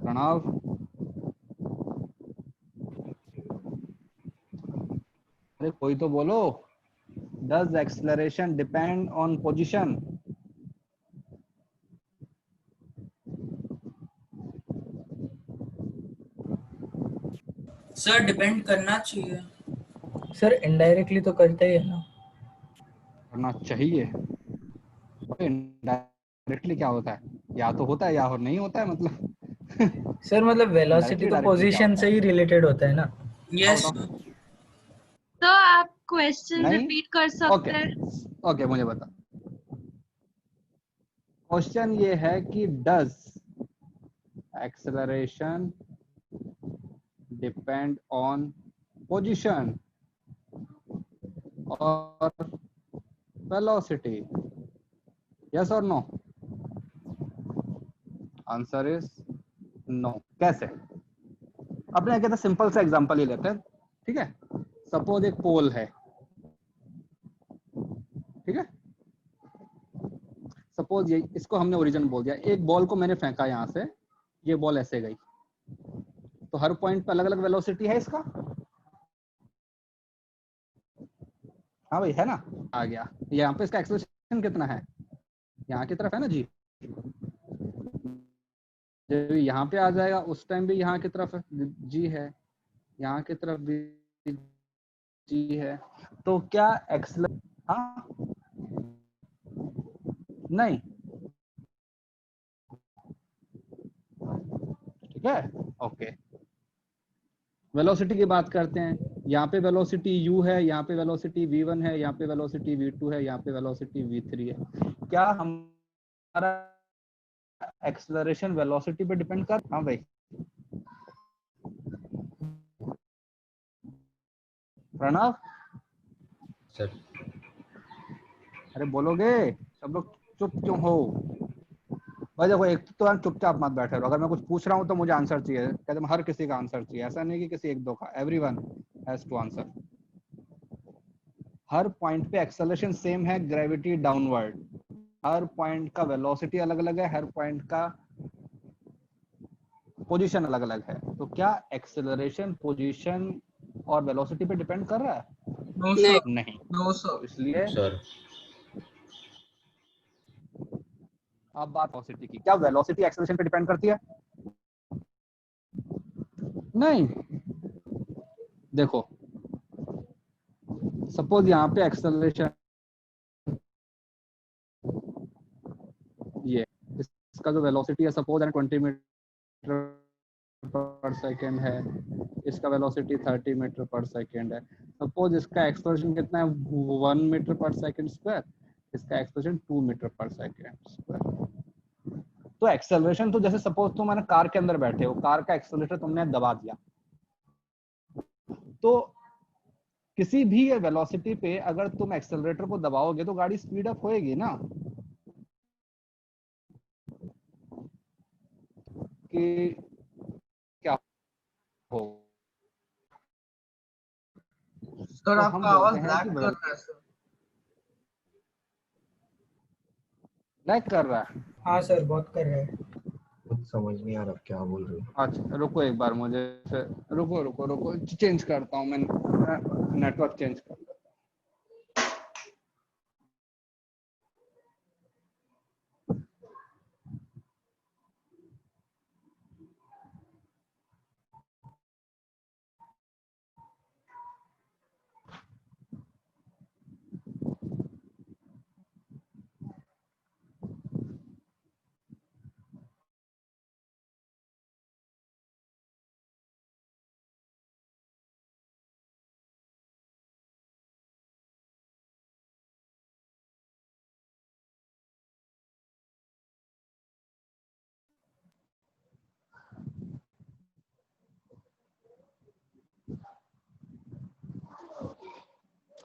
प्रणव, अरे कोई तो बोलो। Does acceleration depend on position? Sir depend करना चाहिए। सर इनडायरेक्टली तो करता ही है ना। करना चाहिए। इनडायरेक्टली क्या होता है? या तो होता है या और नहीं होता है, मतलब। सर मतलब वेलोसिटी डायरेक्टली तो डायरेक्टली क्या पोजीशन होता से है? ही रिलेटेड होता है ना। यस। बताओ। तो आप क्वेश्चन नहीं, रिपीट कर ओके सकते हैं? ओके, मुझे बता। क्वेश्चन ये है कि does acceleration depend on position और वेलोसिटी? यस और नो? Answer is no. कैसे? अपने कहते सिंपल सा एग्जांपल ही लेते हैं, ठीक है। सपोज एक पोल है, ठीक है। सपोज ये, इसको हमने ओरिजिन बोल दिया। एक बॉल को मैंने फेंका यहां से, ये बॉल ऐसे गई, तो हर पॉइंट पे अलग अलग वेलोसिटी है इसका। हाँ भाई, है ना? आ गया। यहाँ पे इसका एक्सेलरेशन कितना है? यहाँ की तरफ है ना जी। जब यहाँ पे आ जाएगा उस टाइम भी यहाँ की तरफ जी है, यहाँ की तरफ भी जी है। तो क्या एक्सेलर, हाँ नहीं, ठीक है, ओके। वेलोसिटी की बात करते हैं। यहाँ पे वेलोसिटी u है, यहाँ पे वेलोसिटी v1 है, यहाँ पे वेलोसिटी v2 है, यहाँ पे वेलोसिटी v3 है। क्या हमारा एक्सेलरेशन वेलोसिटी पे डिपेंड कर? हाँ भाई। प्रणव, सर अरे बोलोगे? सब लोग चुप क्यों हो भाई? देखो, एक तो चुपचाप मत बैठे रहो। अगर मैं कुछ पूछ रहा हूँ तो मुझे आंसर चाहिए। कहते हैं हर किसी का आंसर चाहिए, ऐसा नहीं कि किसी एक दो का। Everyone has to answer. हर पॉइंट पे एक्सेलरेशन सेम है, ग्रेविटी डाउनवर्ड। हर पॉइंट का वेलोसिटी अलग अलग है, हर पॉइंट का पोजीशन अलग अलग है। तो क्या एक्सेलरेशन पोजीशन और वेलोसिटी पे डिपेंड कर रहा है? No sir. नहीं। नो तो सर। इसलिए सर अब बात वेलोसिटी की। क्या वेलोसिटी एक्सेलरेशन पे डिपेंड करती है? नहीं। देखो, सपोज यहाँ पे एक्सेलरेशन ये, इसका जो वेलोसिटी है सपोज 20 मीटर पर सेकेंड है, इसका वेलोसिटी 30 मीटर पर सेकेंड है। सपोज इसका एक्सेलरेशन कितना है? 1 मीटर पर सेकेंड स्क्वायर, इसका एक्सेलरेशन 2 मीटर पर सेकेंड स्क्वायर। तो एक्सेलरेशन तो जैसे सपोज तुम मैंने कार के अंदर बैठे हो, कार का एक्सेलरेटर तुमने दबा दिया, तो किसी भी वेलोसिटी पे अगर तुम एक्सेलरेटर को दबाओगे तो गाड़ी स्पीड अप होएगी ना। कि क्या हो? सर तो हम आपका बोलते आवाज हैं कि लैग कर रहा है सर। लैग कर रहा है। हाँ सर बहुत कर रहे हैं। कुछ समझ नहीं आ रहा क्या बोल रहे हो। अच्छा रुको एक बार, मुझे रुको रुको रुको, चेंज करता हूँ मैं, नेटवर्क चेंज कर लेता हूँ।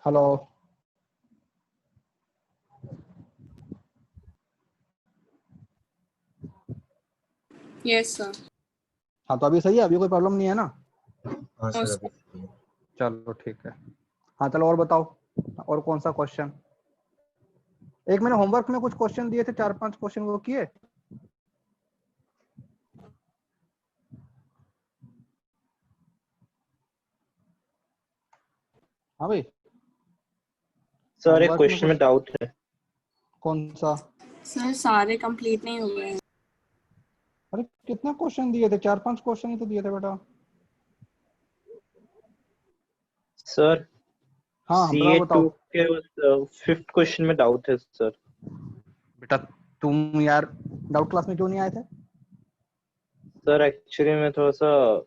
Hello, yes sir. हाँ तो अभी सही है, अभी कोई प्रॉब्लम नहीं है ना? हाँ सर अभी सही है। चलो ठीक है। हाँ चलो और बताओ, और कौन सा क्वेश्चन? एक मैंने होमवर्क में कुछ क्वेश्चन दिए थे, 4-5 क्वेश्चन, वो किए? हाँ भाई, सर एक homework में क्वेश्चन में कुछ डाउट है। कौन सा? सर सारे कंप्लीट नहीं हुए हैं। अरे कितना क्वेश्चन दिए थे? 4-5 क्वेश्चन ही तो दिए थे बेटा। सर हाँ CA बताओ 2 के फिफ्थ क्वेश्चन में डाउट है सर। बेटा। तुम यार डाउट क्लास में क्यों नहीं आए थे? सर एक्चुअली मैं थोड़ा सा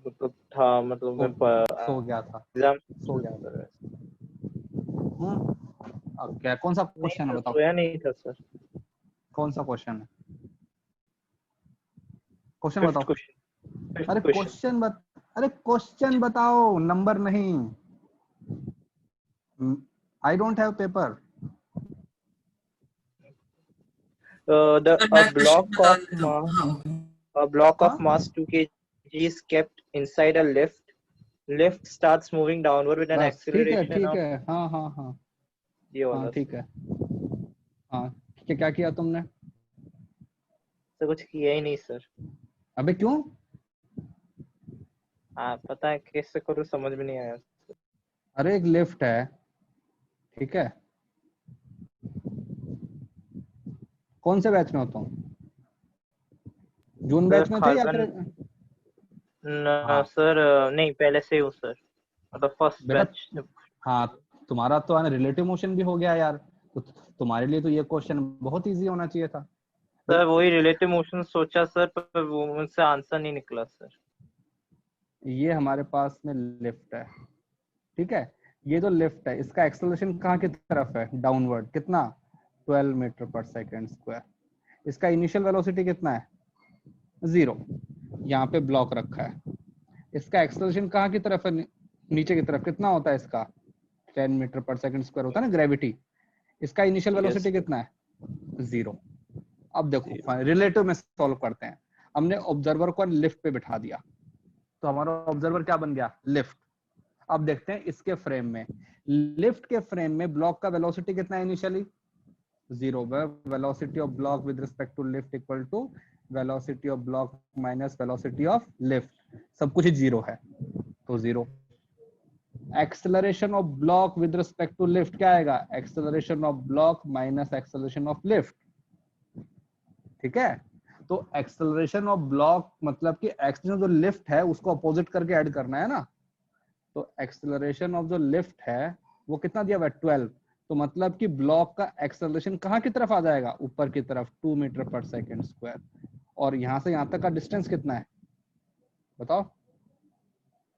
मतलब था, मतलब मैं सो गया था। एग्जाम सो गया था। अब क्या, कौन सा नहीं क्वेश्चन है सर, बताओ? सोया नहीं था सर। कौन सा क्वेश्चन है? क्वेश्चन फिफ्थ बताओ। क्वेश्चन, फिफ्थ अरे क्वेश्चन। अरे क्वेश्चन बताओ, नंबर नहीं। I don't have paper. The sir मैं क्वेश्चन बता देता हूँ। हाँ a block हाँ of mass 2 kg is kept inside a lift. Lift starts moving downward with an बस acceleration ठीक of है। हाँ हाँ हाँ ये हाँ वाला ठीक सर। है। हाँ क्या किया तुमने? सर कुछ किया ही नहीं सर। अबे क्यों? पता है कैसे करूँ, समझ में नहीं आया। अरे एक लिफ्ट है, ठीक है। कौन से बैच में हो तुम? जून सर बैच में थे या कार्बन फिर? न, हाँ सर नहीं, पहले से ही हूँ सर, मतलब फर्स्ट बेटा। बैच। हाँ तुम्हारा तो रिलेटिव मोशन भी हो गया यार, तो तुम्हारे लिए तो ये क्वेश्चन बहुत इजी होना चाहिए था भाई। सर वही रिलेटिव मोशन सोचा सर, पर वो मुझसे आंसर नहीं निकला सर। ये हमारे पास में लिफ्ट है, ठीक है। ये जो लिफ्ट है इसका एक्सेलरेशन कहाँ की तरफ है? डाउनवर्ड। कितना? 12 मीटर पर सेकेंड स्क्वायर। इसका इनिशियल वेलोसिटी कितना है? 0। यहाँ पे ब्लॉक रखा है। इसका एक्सेलरेशन कहाँ की तरफ है? नीचे की तरफ। कितना होता है इसका? 10 मीटर पर सेकेंड स्क्वायर होता है ना, ग्रेविटी। इसका इनिशियल यस वेलोसिटी कितना है? 0। अब देखो रिलेटिव में सॉल्व करते हैं। हमने ऑब्जर्वर को लिफ्ट पे बिठा दिया, तो हमारा ऑब्जर्वर क्या बन गया? लिफ्ट। अब देखते हैं इसके फ्रेम में। लिफ्ट के फ्रेम में ब्लॉक का वेलोसिटी कितना है initially? 0। Velocity of block with respect to lift equal to velocity of block minus velocity of lift. सब कुछ 0 है तो 0। Acceleration of block with respect to lift क्या आएगा? Acceleration of block minus acceleration of lift, ठीक है। तो acceleration of block मतलब कि एक्सेलरेशन जो लिफ्ट है उसको अपोजिट करके ऐड करना है ना। तो एक्सेलरेशन ऑफ जो लिफ्ट है वो कितना दिया हुआ है? 12। तो मतलब कि ब्लॉक का एक्सेलरेशन कहाँ की तरफ आ जाएगा? ऊपर की तरफ, 2 मीटर पर सेकेंड स्क्वायर। और यहां से यहां तक का डिस्टेंस कितना है बताओ?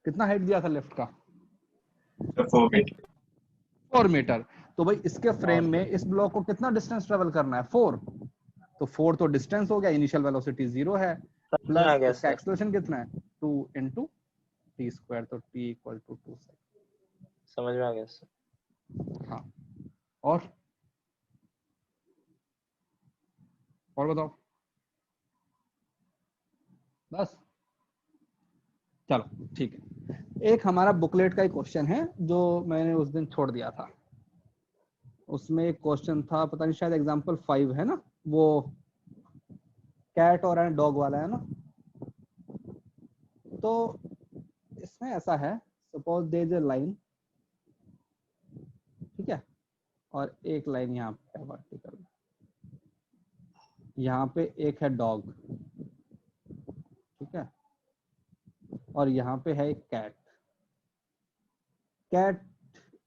कितना हाइट दिया था लिफ्ट का? 4 मीटर। तो भाई इसके फ्रेम में इस ब्लॉक को कितना डिस्टेंस ट्रेवल करना है? 4। तो 4 तो डिस्टेंस हो गया, इनिशियल वेलोसिटी 0 है, समझ में प्लस आ गया इसका सर। एक्सेलरेशन कितना है? 2 इंटू टी स्क्वायर। तो टी इक्वल टू 2 समझ में आ गया सर। सेकंड। हाँ और बताओ। बस चलो ठीक है। एक हमारा बुकलेट का ही क्वेश्चन है जो मैंने उस दिन छोड़ दिया था। उसमें एक क्वेश्चन था, पता नहीं शायद एग्जांपल 5 है ना, वो कैट और डॉग वाला है ना। तो इसमें ऐसा है, suppose there is a line, ठीक है, और एक लाइन यहाँ पे वर्टिकल, यहाँ पे एक है डॉग, ठीक है, और यहाँ पे है एक cat. Cat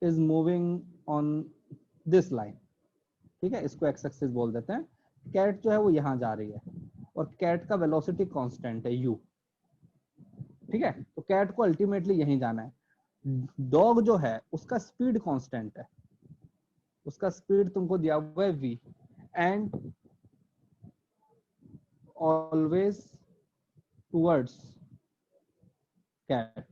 is moving on this line, ठीक है, इसको एक्स एक्सिस बोल देते हैं। कैट जो है वो यहाँ जा रही है और कैट का वेलोसिटी कांस्टेंट है u, ठीक है। तो कैट को अल्टीमेटली यहीं जाना है। डॉग जो है उसका स्पीड कांस्टेंट है, उसका स्पीड तुमको दिया हुआ है v, and always towards cat.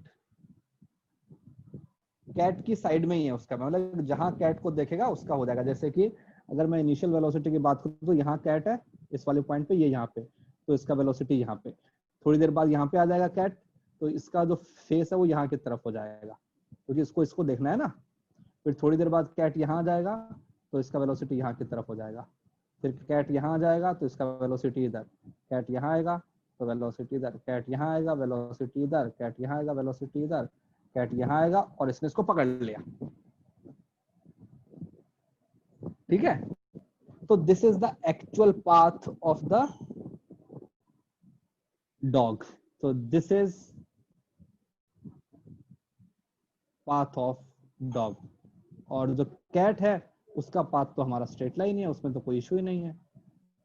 Cat की साइड में ही है उसका, मतलब जहां कैट को देखेगा उसका हो जाएगा। जैसे कि अगर मैं इनिशियल वेलोसिटी की बात करूं तो यहाँ कैट है इस वाले पॉइंट पे, ये यहाँ पे, तो इसका वेलोसिटी यहाँ पे। थोड़ी देर बाद यहाँ पे आ जाएगा कैट, तो इसका जो फेस है वो यहाँ की तरफ हो जाएगा, क्योंकि इसको देखना है ना। फिर थोड़ी देर बाद कैट यहाँ आ जाएगा तो इसका वेलोसिटी यहाँ की तरफ हो जाएगा। फिर कैट यहाँ आ जाएगा तो इसका वेलोसिटी इधर, कैट यहाँ आएगा तो वेलोसिटी इधर, कैट यहाँ आएगा वेलोसिटी इधर, कैट यहाँ आएगा वेलोसिटी इधर। कैट यहाँ आएगा और इसने इसको पकड़ लिया, ठीक है। तो this is the actual path of the dog. so this is path of dog। और जो कैट है उसका पाथ तो हमारा स्ट्रेट लाइन है, उसमें तो कोई इशू ही नहीं है।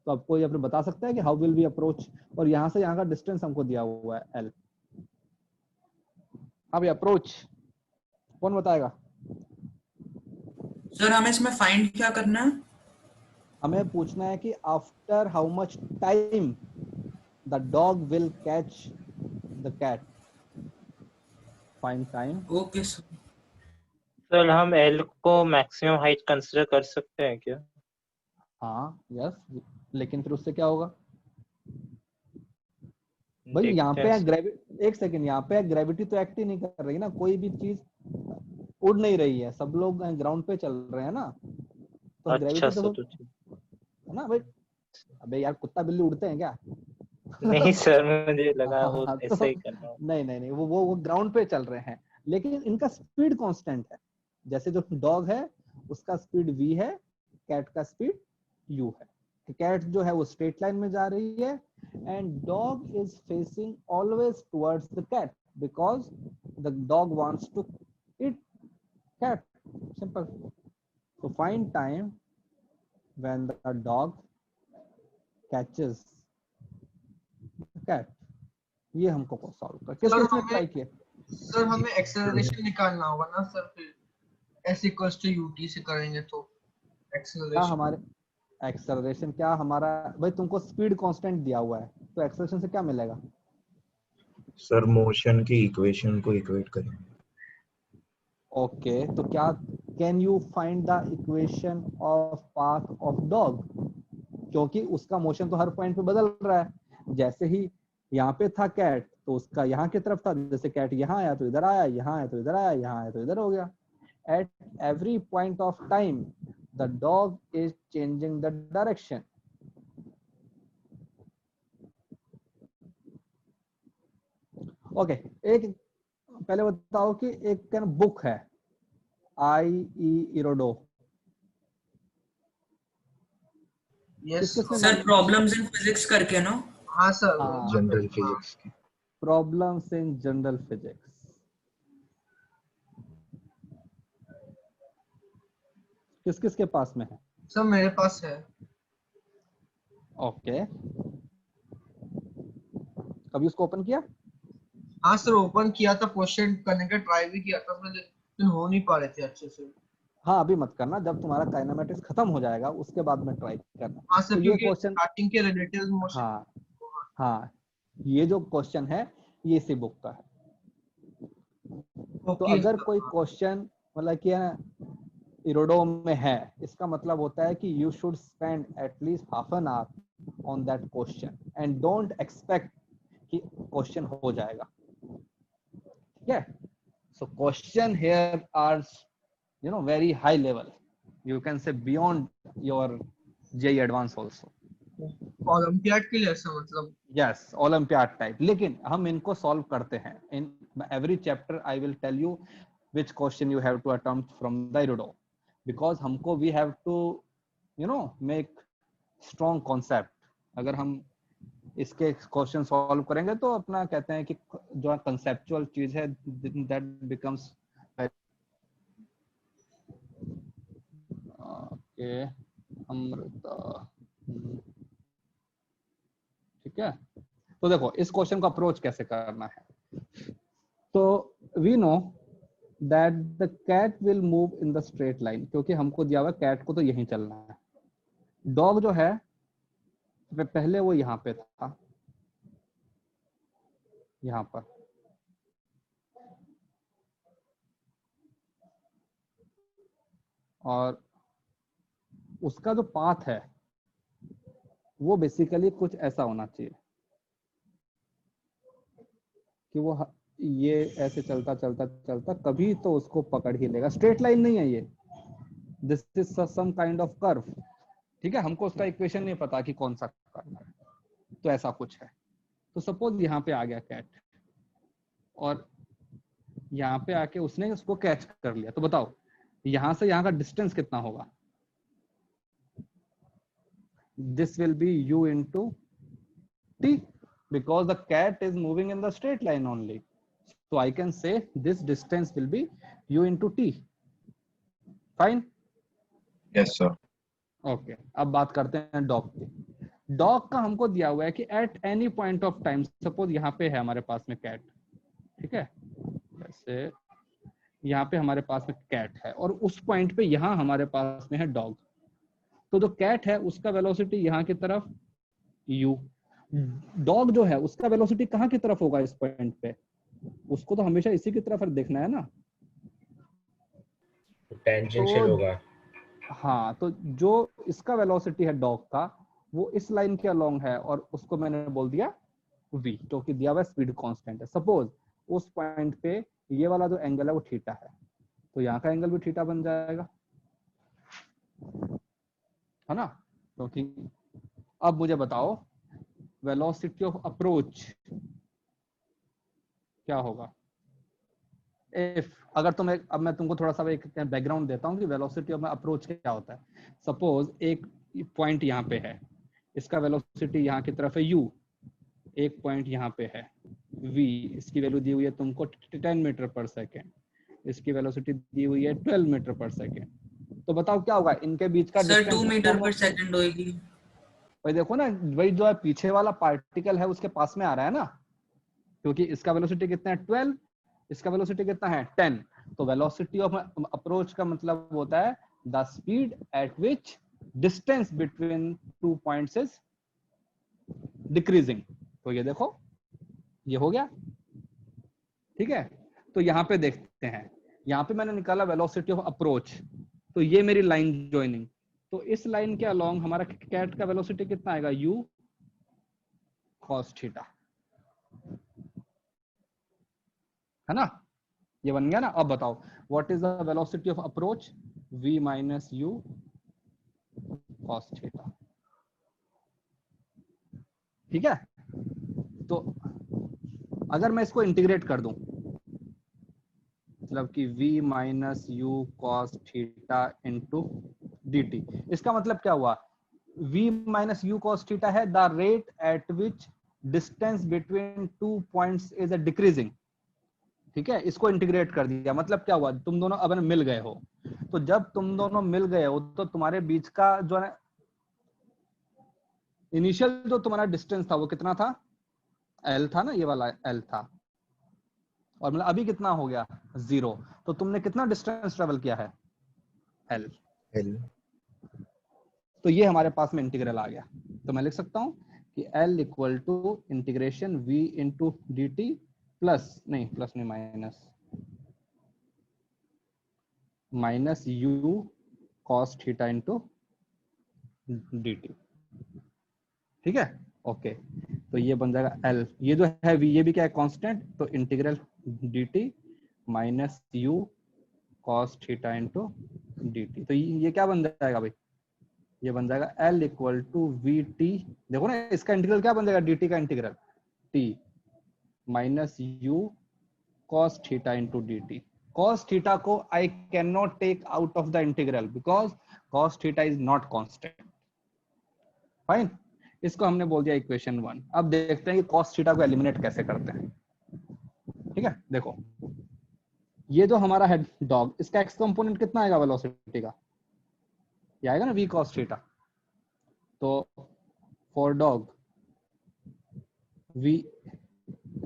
तो अब कोई अपने बता सकता है कि हाउ विल वी अप्रोच, और यहां से यहाँ का डिस्टेंस हमको दिया हुआ है L। अब अप्रोच कौन बताएगा? सर हमें इसमें फाइंड क्या करना है? हमें पूछना है कि after how much time the dog will catch the cat. Find time. Okay sir. Sir हम L को मैक्सिमम हाइट कंसीडर कर सकते हैं क्या? हाँ यस, लेकिन फिर उससे क्या होगा भाई? यहाँ पे एक सेकेंड, यहाँ पे ग्रेविटी तो एक्ट ही नहीं कर रही ना, कोई भी चीज उड़ नहीं रही है, सब लोग ग्राउंड पे चल रहे हैं ना, तो अच्छा ग्रेविटी सर, तो है ना भाई। अबे यार कुत्ता बिल्ली उड़ते हैं क्या? नहीं सर, मुझे लगा वो हाँ, ऐसे ही करना हो। नहीं वो ग्राउंड पे चल रहे हैं, लेकिन इनका स्पीड कांस्टेंट है। जैसे जो डॉग है उसका स्पीड v है, कैट का स्पीड u है। कैट जो है वो स्ट्रेट लाइन में जा रही है and dog is facing always towards the cat because the dog wants to eat cat. Simple. So find time when the dog catches the cat। ये हमको सॉल्व कर किस किसने ट्राई किया? सर हमें एक्सेलरेशन निकालना होगा ना सर, फिर s इक्वल्स टू ut से करेंगे तो क्या एक्सेलरेशन। हमारे एक्सेलरेशन क्या हमारा भाई, तुमको स्पीड कांस्टेंट दिया हुआ है तो एक्सेलरेशन से क्या मिलेगा? सर मोशन की इक्वेशन को इक्वेट करेंगे। ओके तो क्या can you find the equation of path of dog? क्योंकि उसका मोशन तो हर पॉइंट पे बदल रहा है। जैसे ही यहाँ पे था कैट तो उसका यहाँ की तरफ था, जैसे कैट यहाँ आया तो इधर आया, यहाँ आया तो इधर आया, यहाँ आया तो इधर हो गया। At every point of time the dog is changing the direction. Okay एक पहले बताओ कि एक बुक है I.E. इरोडो। Yes sir problems in physics करके ना? हाँ सर, जनरल फिजिक्स की। प्रॉब्लम्स इन जनरल फिजिक्स किस किस के पास में है? सर मेरे पास है। ओके कभी उसको ओपन किया? हाँ सर ओपन किया था, क्वेश्चन करने का ट्राई भी किया था, लेकिन हो नहीं पा रहे थे अच्छे से। हाँ अभी मत करना, जब तुम्हारा काइनेमेटिक्स खत्म हो जाएगा उसके बाद में ट्राई करना। हाँ सर, तो ये क्योंकि क्वेश्चन स्टार्टिंग के रिलेटिव मोशन। हाँ ये जो क्वेश्चन है ये इसी बुक का है। तो अगर कोई क्वेश्चन मतलब कि इरोडो में है, इसका मतलब होता है कि you should spend at least half an hour on that question and don't expect कि क्वेश्चन हो जाएगा। ठीक है? So question here are very high level, you can say beyond your JEE advance also। Olympiad के लिए ऐसा मतलब? yes olympiad type, लेकिन हम इनको सॉल्व करते हैं in every chapter। I will tell you which question you have to attempt from the Irodo, because हमको we have to make strong concept। अगर हम इसके क्वेश्चन सॉल्व करेंगे तो अपना कहते हैं कि जो कंसेप्चुअल चीज है that becomes अमृता। ठीक है, तो देखो इस क्वेश्चन को अप्रोच कैसे करना है। तो we know that the cat will move in the straight line, क्योंकि हमको दिया हुआ कैट को तो यहीं चलना है। डॉग जो है पहले वो यहाँ पे था, यहाँ पर, और उसका जो पाथ है वो बेसिकली कुछ ऐसा होना चाहिए कि वो ये ऐसे चलता चलता चलता कभी तो उसको पकड़ ही लेगा। स्ट्रेट लाइन नहीं है ये, this is some kind of curve. ठीक है, हमको उसका इक्वेशन नहीं पता कि कौन सा कर्व है, तो ऐसा कुछ है। तो सपोज यहाँ पे आ गया कैट और यहाँ पे आके उसने उसको कैच कर लिया, तो बताओ यहाँ से यहाँ का डिस्टेंस कितना होगा? This will be u into t because the cat is moving in the straight line only. So I can say this distance will be u into t. Fine? Yes, sir. Okay. अब बात करते हैं dog की। Dog का हमको दिया हुआ है कि at any point of time, suppose यहाँ पे है हमारे पास में कैट, ठीक है, जैसे यहाँ पे हमारे पास में कैट है और उस पॉइंट पे यहाँ हमारे पास में है डॉग। तो जो कैट है उसका वेलोसिटी यहाँ की तरफ u, डॉग जो है उसका वेलोसिटी कहाँ की तरफ होगा इस पॉइंट पे? उसको तो हमेशा इसी की तरफ देखना है ना, टेंजेंशियल होगा। हाँ, तो जो इसका वेलोसिटी है डॉग का वो इस लाइन के अलोंग है और उसको मैंने बोल दिया v, जो कि दिया हुआ स्पीड कांस्टेंट है। सपोज उस पॉइंट पे ये वाला जो एंगल है वो थीटा है, तो यहाँ का एंगल भी थीटा बन जाएगा, है ना? क्योंकि अब मुझे बताओ वेलोसिटी ऑफ अप्रोच क्या होगा? इफ अगर तुम अब मैं तुमको थोड़ा सा एक बैकग्राउंड देता हूँ कि वेलोसिटी ऑफ अप्रोच क्या होता है। सपोज एक पॉइंट यहाँ पे है, इसका वेलोसिटी यहाँ की तरफ है u, एक पॉइंट यहाँ पे है v, इसकी वैल्यू दी हुई है तुमको 10 मीटर पर सेकेंड, इसकी वेलोसिटी दी हुई है 12 मीटर पर सेकेंड। तो बताओ क्या होगा इनके बीच का sir distance? 2 metre per second होगी। भाई देखो ना, वही जो है पीछे वाला पार्टिकल है उसके पास में आ रहा है ना, क्योंकि इसका वेलोसिटी कितना है 12, इसका वेलोसिटी कितना है 10। तो वेलोसिटी ऑफ अप्रोच का मतलब होता है the speed at which distance between two points is decreasing. तो ये देखो ये हो गया, ठीक है। तो यहाँ पे देखते हैं, यहाँ पे मैंने निकाला वेलोसिटी ऑफ अप्रोच, तो ये मेरी लाइन ज्वाइनिंग, तो इस लाइन के अलोंग हमारा कैट का वेलोसिटी कितना आएगा u cos थीटा, है ना? ये बन गया ना। अब बताओ what is the velocity of approach? v minus u cos theta, ठीक है। तो अगर मैं इसको इंटीग्रेट कर दूं, मतलब कि v minus u cos theta into d t, इसका मतलब क्या हुआ? v minus u cos theta है the rate at which distance between two points is decreasing, ठीक है। इसको इंटीग्रेट कर दिया, मतलब क्या हुआ? तुम दोनों अब मिल गए हो, तो जब तुम दोनों मिल गए हो तो तुम्हारे बीच का जो है इनिशियल जो तुम्हारा डिस्टेंस था वो कितना था? l था ना, ये वाला l था, और मतलब अभी कितना हो गया 0। तो तुमने कितना डिस्टेंस ट्रेवल किया है? l। तो ये हमारे पास में इंटीग्रल आ गया, तो मैं लिख सकता हूं कि l equal to integration v into d t plus नहीं minus u cos theta into d t, ठीक है। ओके, तो ये बन जाएगा l, ये जो है v, ये भी क्या है? कांस्टेंट, तो integral dt minus u cos theta into dt, तो ये क्या बन जाएगा भाई? ये बन जाएगा l equal to v t, देखो ना इसका इंटीग्रल क्या बन जाएगा? dt का integral t minus u cos theta into dt। cos theta को I cannot take out of the integral because cos theta is not constant। Fine, इसको हमने बोल दिया इक्वेशन 1। अब देखते हैं कि cos थीटा को एलिमिनेट कैसे करते हैं, ठीक है। देखो ये जो हमारा है डॉग, इसका एक्स कंपोनेंट कितना आएगा वेलोसिटी का? ये आएगा ना v cos थीटा। तो फॉर डॉग v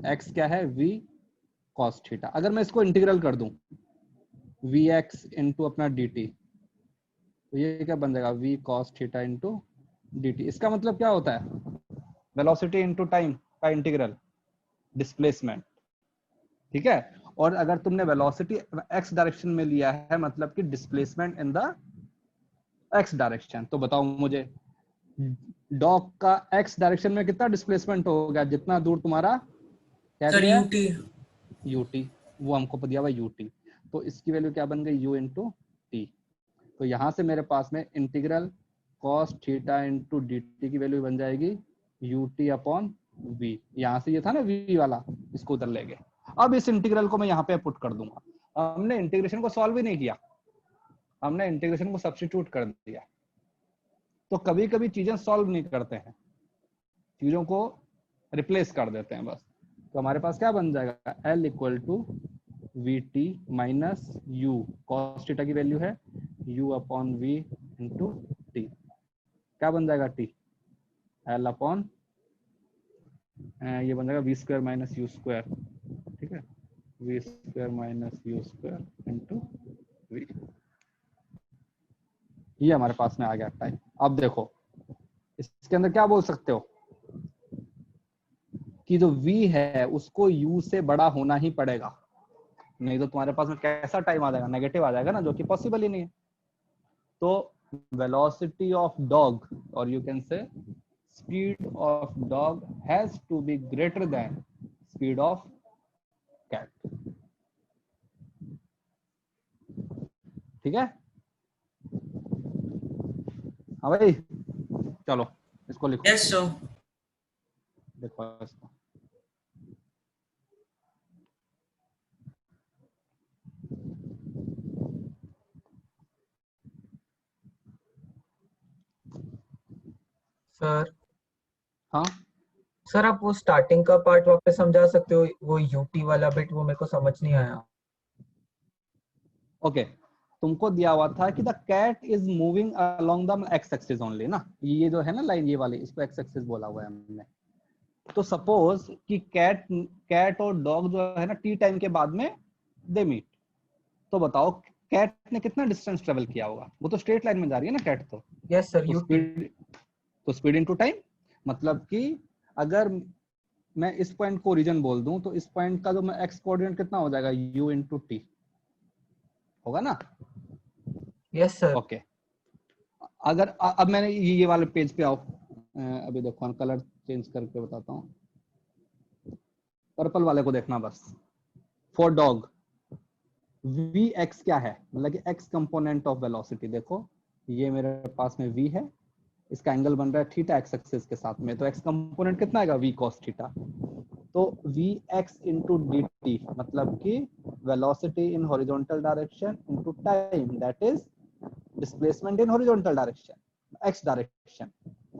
x क्या है? v cos theta. अगर मैं इसको इंटीग्रल कर दूं vx इंटू अपना dt, तो ये क्या बन जाएगा? v cos theta into dt। इसका मतलब क्या होता है? वेलोसिटी इंटू टाइम का इंटीग्रल, डिस्प्लेसमेंट, ठीक है। और अगर तुमने वेलोसिटी x डायरेक्शन में लिया है, मतलब कि displacement in the x direction, तो बताओ मुझे डॉग का x डायरेक्शन में कितना डिस्प्लेसमेंट हो गया? जितना दूर तुम्हारा क्या सर गया? ut ut, वो हमको दिया हुआ ut, तो इसकी वैल्यू क्या बन गई? u into T. तो यहां से मेरे पास में integral cos theta into d T की वैल्यू बन जाएगी ut अपॉन v। यहाँ से ये था ना v वाला, इसको उधर ले गए, अब इस इंटीग्रल को मैं यहाँ पे पुट कर दूंगा। हमने इंटीग्रेशन को सॉल्व ही नहीं किया, हमने इंटीग्रेशन को सब्स्टिट्यूट कर दिया। तो कभी कभी चीजें सॉल्व नहीं करते हैं, चीजों को रिप्लेस कर देते हैं बस। तो हमारे पास क्या बन जाएगा, L equal to v t minus u, cos theta की वैल्यू है u upon v into t. क्या बन जाएगा t, L अपॉन ये बन जाएगा v square minus u square, ठीक है, v square minus u square into v. ये हमारे पास में आ गया टाइम। अब देखो इसके अंदर क्या बोल सकते हो कि जो v है उसको u से बड़ा होना ही पड़ेगा, नहीं तो तुम्हारे पास में कैसा टाइम आ जाएगा, नेगेटिव आ जाएगा ना, जो कि पॉसिबल ही नहीं है। तो वेलोसिटी ऑफ डॉग, और you can say speed of dog has to be greater than speed of cat. ठीक है, हाँ भाई चलो इसको लिखो। Yes sir. देखो इसको, सर हाँ सर आप वो स्टार्टिंग का पार्ट वापस समझा सकते हो, वो यूटी वाला बिट, वो मेरे को समझ नहीं आया। ओके तुमको दिया हुआ था कि the cat is moving along the x axis only ना, ये जो है ना लाइन ये वाली, इसको एक्स एक्सिस बोला हुआ है हमने। तो सपोज कि कैट और डॉग जो है ना टी टाइम के बाद में दे मीट, तो बताओ कैट ने कितना डिस्टेंस ट्रेवल किया होगा, वो तो स्ट्रेट लाइन में जा रही है ना कैट, तो yes sir, speed into time. मतलब कि अगर मैं इस पॉइंट को ओरिजिन बोल दूं तो इस पॉइंट का जो मैं एक्स कोऑर्डिनेट कितना हो जाएगा, u इंटू टी होगा ना। Yes sir. ओके अगर अब मैंने ये वाले पेज पे आओ, अभी देखो हम कलर चेंज करके बताता हूँ, पर्पल वाले को देखना बस। फॉर डॉग vx क्या है, मतलब कि x कंपोनेंट ऑफ वेलोसिटी। देखो ये मेरे पास में v है, इसका एंगल बन रहा है थीटा एक्स एक्सिस के साथ में, तो x कंपोनेंट कितना आएगा, v cos थीटा। तो vx इंटू डी टी मतलब कि velocity in horizontal direction into time, that is displacement in horizontal direction x direction.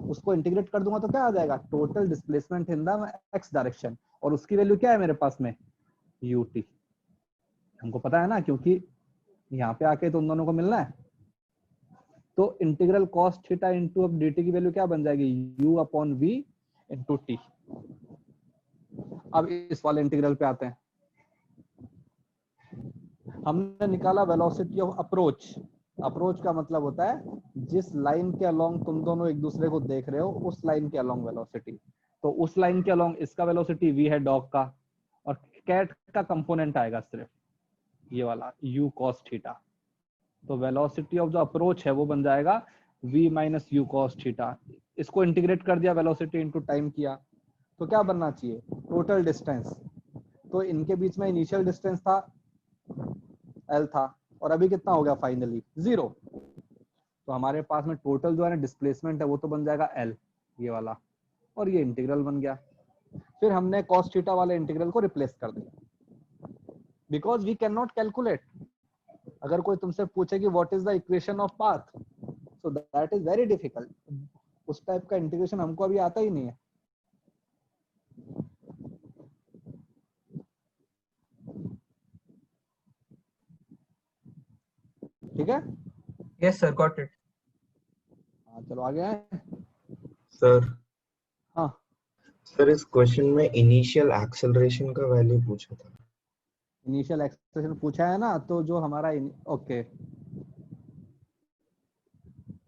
उसको इंटीग्रेट कर दूंगा तो क्या आ जाएगा, total displacement in the x direction, और उसकी वैल्यू क्या है मेरे पास में, ut। हमको पता है ना, क्योंकि यहाँ पे आके तो उन दोनों को मिलना है। तो इंटीग्रल cos थीटा इंटू अब dt की वैल्यू क्या बन जाएगी, u upon v into T. अब इस वाले इंटीग्रल पे आते हैं। हमने निकाला वेलोसिटी ऑफ अप्रोच। अप्रोच का मतलब होता है जिस लाइन के अलोंग तुम दोनों एक दूसरे को देख रहे हो, उस लाइन के अलोंग वेलोसिटी। तो उस लाइन के अलोंग इसका वेलोसिटी v है डॉग का, और कैट का कंपोनेंट आएगा सिर्फ ये वाला u cos थीटा। तो वेलोसिटी ऑफ जो अप्रोच है वो बन जाएगा v minus you cos theta. इसको इंटीग्रेट कर दिया, वेलोसिटी इनटू टाइम किया, तो क्या बनना चाहिए, टोटल डिस्टेंस। तो इनके बीच में इनिशियल डिस्टेंस था l था, और अभी कितना हो गया फाइनली 0। तो हमारे पास में टोटल जो है ना डिस्प्लेसमेंट है वो तो बन जाएगा l ये वाला, और ये इंटीग्रल बन गया। फिर हमने cos थीटा वाले इंटीग्रल को रिप्लेस कर दिया, because we can not calculate. अगर कोई तुमसे पूछे कि what is the equation of path, so that is very difficult. उस टाइप का इंटीग्रेशन हमको अभी आता ही नहीं है। ठीक है, यस सर, गॉट इट। हाँ चलो आगे आए। सर हाँ सर इस क्वेश्चन में इनिशियल एक्सेलरेशन का वैल्यू पूछा था। इनिशियल एक्सेलरेशन पूछा है ना, तो जो हमारा ओके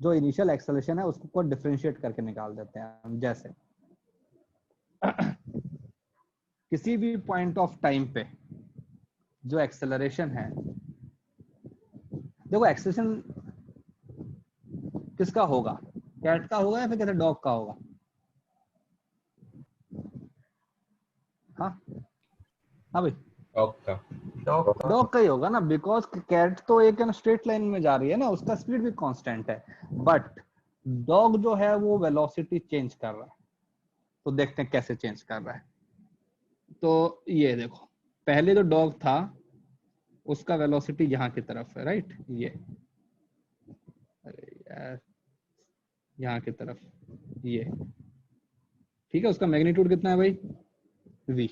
जो इनिशियल एक्सेलरेशन है उसको डिफरेंशिएट करके निकाल देते हैं हम। जैसे किसी भी पॉइंट ऑफ टाइम पे जो एक्सेलरेशन है, देखो एक्सेलरेशन किसका होगा, कैट का होगा या फिर कैसे डॉग का होगा, हाँ हाँ भाई डॉग का ही होगा ना, बिकॉज कैट तो एक स्ट्रेट लाइन में जा रही है ना, उसका स्पीड भी कांस्टेंट है, बट डॉग जो है वो वेलोसिटी चेंज कर रहा है। तो देखते हैं कैसे चेंज कर रहा है। तो ये देखो पहले जो डॉग था उसका वेलोसिटी यहाँ की तरफ है, राइट, ये, अरे यार, यहाँ की तरफ ये, ठीक है, उसका मैग्नीट्यूड कितना है भाई, v,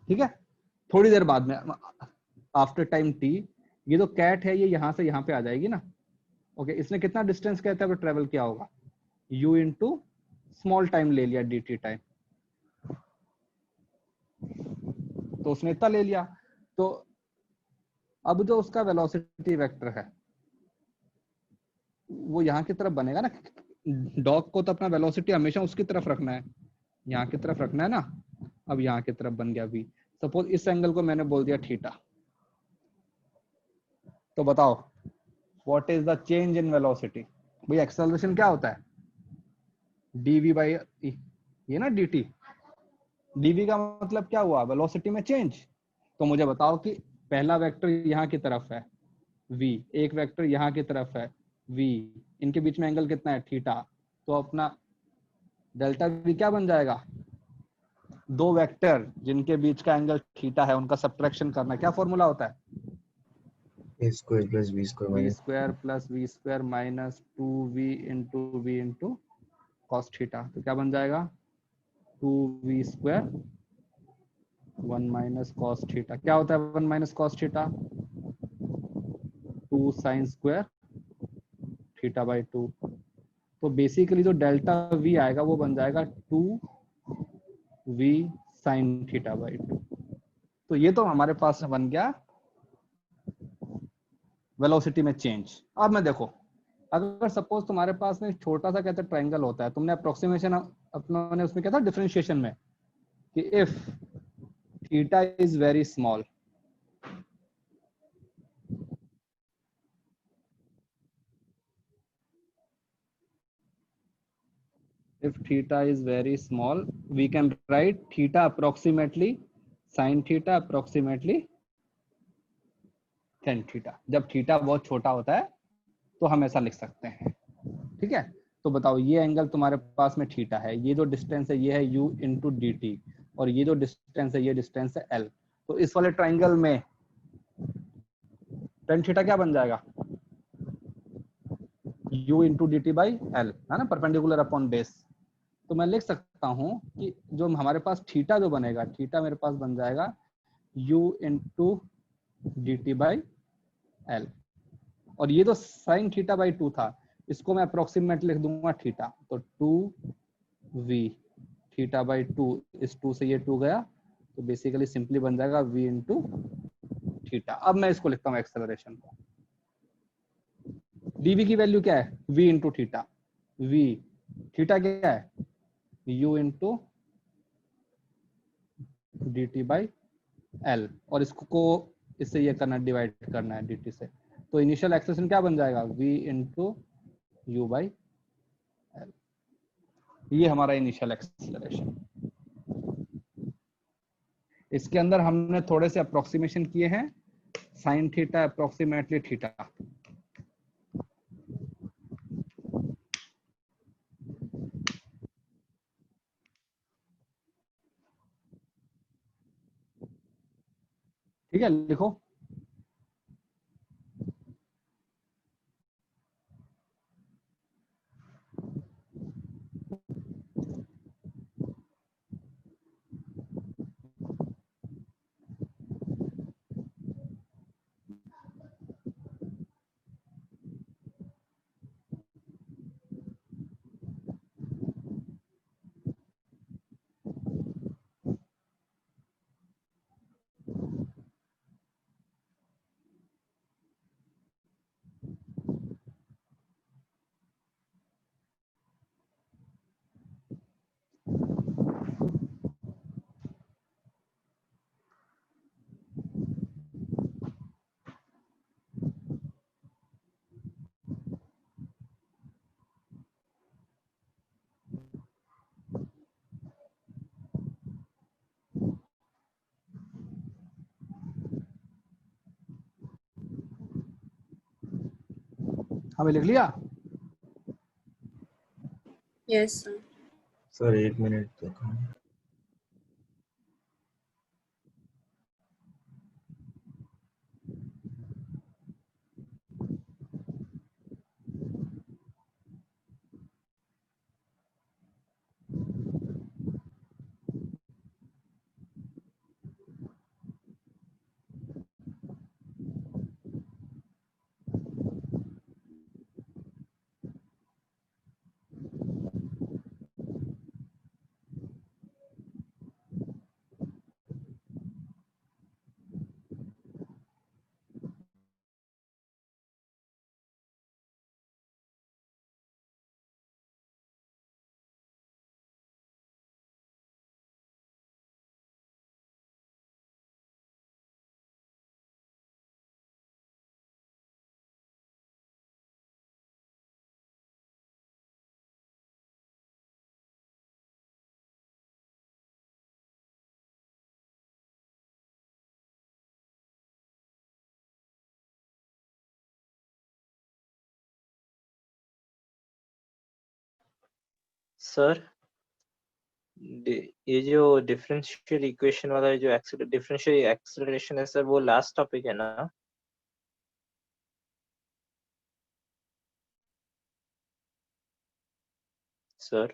ठीक है। थोड़ी देर बाद में आफ्टर टाइम t, ये जो कैट है ये यहाँ से यहाँ पे आ जाएगी ना, ओके, इसने कितना डिस्टेंस कहता है ट्रेवल किया होगा, u इंटू स्मॉल टाइम ले लिया dt टाइम, तो उसने इतना ले लिया। तो अब जो उसका वेलोसिटी वेक्टर है वो यहाँ की तरफ बनेगा ना, डॉग को तो अपना वेलोसिटी हमेशा उसकी तरफ रखना है, यहाँ की तरफ रखना है ना। अब यहाँ की तरफ बन गया v, सपोज इस एंगल को मैंने बोल दिया थीटा, तो बताओ what is the change in velocity. भाई एक्सेलरेशन क्या होता है, dv बाई ये ना dt, dv का मतलब क्या हुआ, वेलोसिटी में चेंज। तो मुझे बताओ कि पहला वेक्टर यहाँ की तरफ है v, एक वेक्टर यहाँ की तरफ है v, इनके बीच में एंगल कितना है थीटा, तो अपना डेल्टा v क्या बन जाएगा, दो वेक्टर जिनके बीच का एंगल थीटा है उनका सब्ट्रैक्शन करना, क्या फॉर्मूला होता है, a square plus b square v minus square plus v square minus 2v into cos theta, तो क्या बन जाएगा 2v square 1 minus cos theta, क्या होता है 1 minus cos theta, 2 sine square theta by 2। तो बेसिकली जो डेल्टा v आएगा वो बन जाएगा 2v साइन थीटा बाई 2। तो ये तो हमारे पास बन गया वेलोसिटी में चेंज। अब मैं देखो, अगर सपोज तुम्हारे पास में छोटा सा कहते ट्रायंगल होता है, तुमने अप्रोक्सीमेशन अपनों ने उसमें क्या था डिफरेंशिएशन में कि if theta is very small, if theta is very small we can write theta approximately sin theta approximately tan theta। जब थीटा बहुत छोटा होता है तो हम ऐसा लिख सकते हैं, ठीक है। तो बताओ ये एंगल तुम्हारे पास में थीटा है, ये जो डिस्टेंस है ये है u इंटू डी टी, और ये जो डिस्टेंस है ये डिस्टेंस है l। तो इस वाले ट्राइंगल में tan थीटा क्या बन जाएगा, u into d T by L, है ना, परपेंडिकुलर अपॉन बेस। तो मैं लिख सकता हूं कि जो हमारे पास थीटा जो बनेगा, थीटा मेरे पास बन जाएगा u into d T by L, और ये जो साइन थीटा बाई 2 था इसको मैं अप्रोक्सीमेट लिख दूंगा थीटा, तो 2v थीटा बाई 2, इस 2 से ये 2 गया, तो बेसिकली सिंपली बन जाएगा v इंटू थीटा। अब मैं इसको लिखता हूँ एक्सेलरेशन को, dv की वैल्यू क्या है v into theta, v theta क्या है u into d T by L, और इसको इससे ये करना डिवाइड करना है dt से, तो इनिशियल एक्सेलरेशन क्या बन जाएगा v into you by L. ये हमारा इनिशियल एक्सेलरेशन। इसके अंदर हमने थोड़े से अप्रोक्सीमेशन किए हैं, साइन थीटा अप्रोक्सीमेटली थीटा, ठीक है, लिखो। हमें लिख लिया। Yes sir. सर 1 मिनट तक। सर ये जो डिफरेंशियल इक्वेशन वाला जो डिफरेंशियल एक्सेलरेशन है सर, वो लास्ट टॉपिक है ना? सर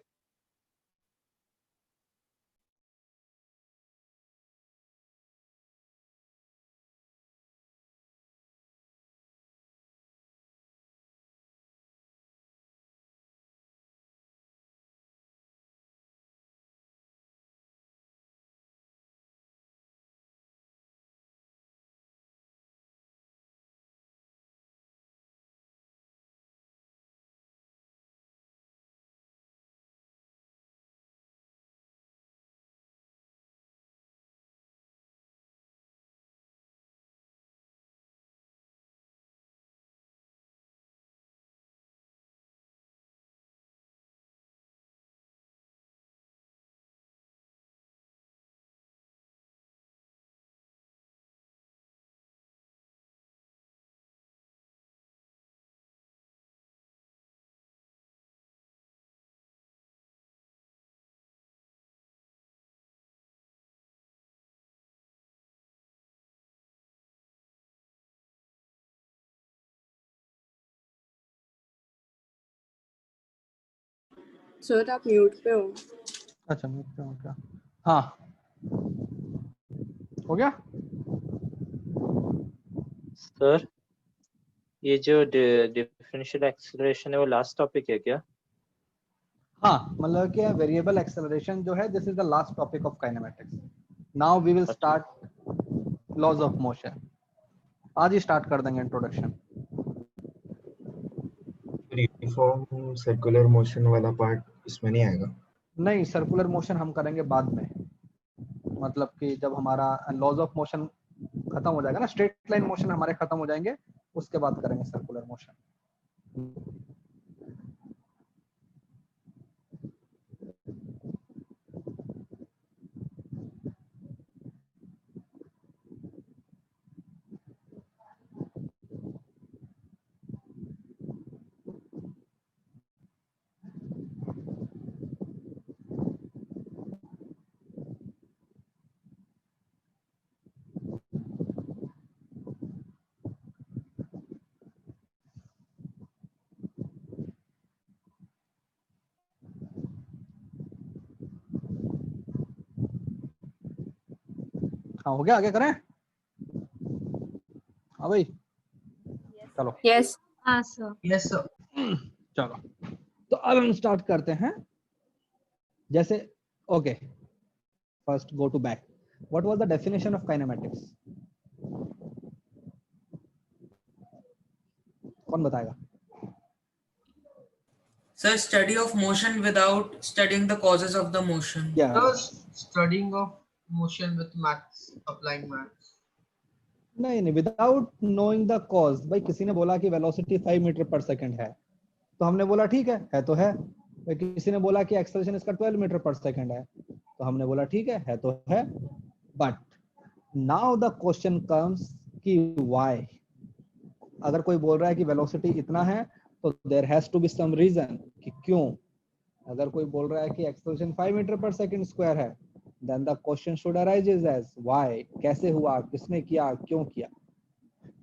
सर आप म्यूट पे हो। अच्छा म्यूट पे हूँ क्या? हाँ हो गया। सर ये जो डिफरेंशियल एक्सेलरेशन है वो लास्ट टॉपिक है क्या? हाँ मतलब कि वेरिएबल एक्सेलरेशन जो है, this is the last topic of kinematics. Now we will start laws of motion. आज ही स्टार्ट कर देंगे इंट्रोडक्शन। यूनिफॉर्म सर्कुलर मोशन वाला पार्ट इसमें नहीं आएगा? नहीं, सर्कुलर मोशन हम करेंगे बाद में, मतलब कि जब हमारा लॉज ऑफ मोशन खत्म हो जाएगा ना, स्ट्रेट लाइन मोशन हमारे खत्म हो जाएंगे, उसके बाद करेंगे सर्कुलर मोशन। हाँ हो गया, आगे करें। हाँ भाई चलो। यस हाँ सर। Yes sir. चलो तो अब हम स्टार्ट करते हैं। जैसे okay, first go to back. What was the definition of kinematics? कौन बताएगा? Sir, study of motion without studying the causes of the motion. Studying of motion with maths, applying maths. नहीं नहीं, विदाउट नोइंग द कॉज। भाई किसी ने बोला कि velocity 5 metre per second है, तो हमने बोला ठीक है तो है। भाई किसी ने बोला कि एक्सेलरेशन इसका 12 मीटर पर सेकंड है, तो हमने बोला ठीक है तो है। But now the question comes कि व्हाई। अगर कोई बोल रहा है कि वेलोसिटी इतना है, तो there has to be some reason कि क्यों। अगर कोई बोल रहा है कि acceleration 5 metre per second square है, then the question should arises as why, कैसे हुआ, किसने किया, क्यों किया।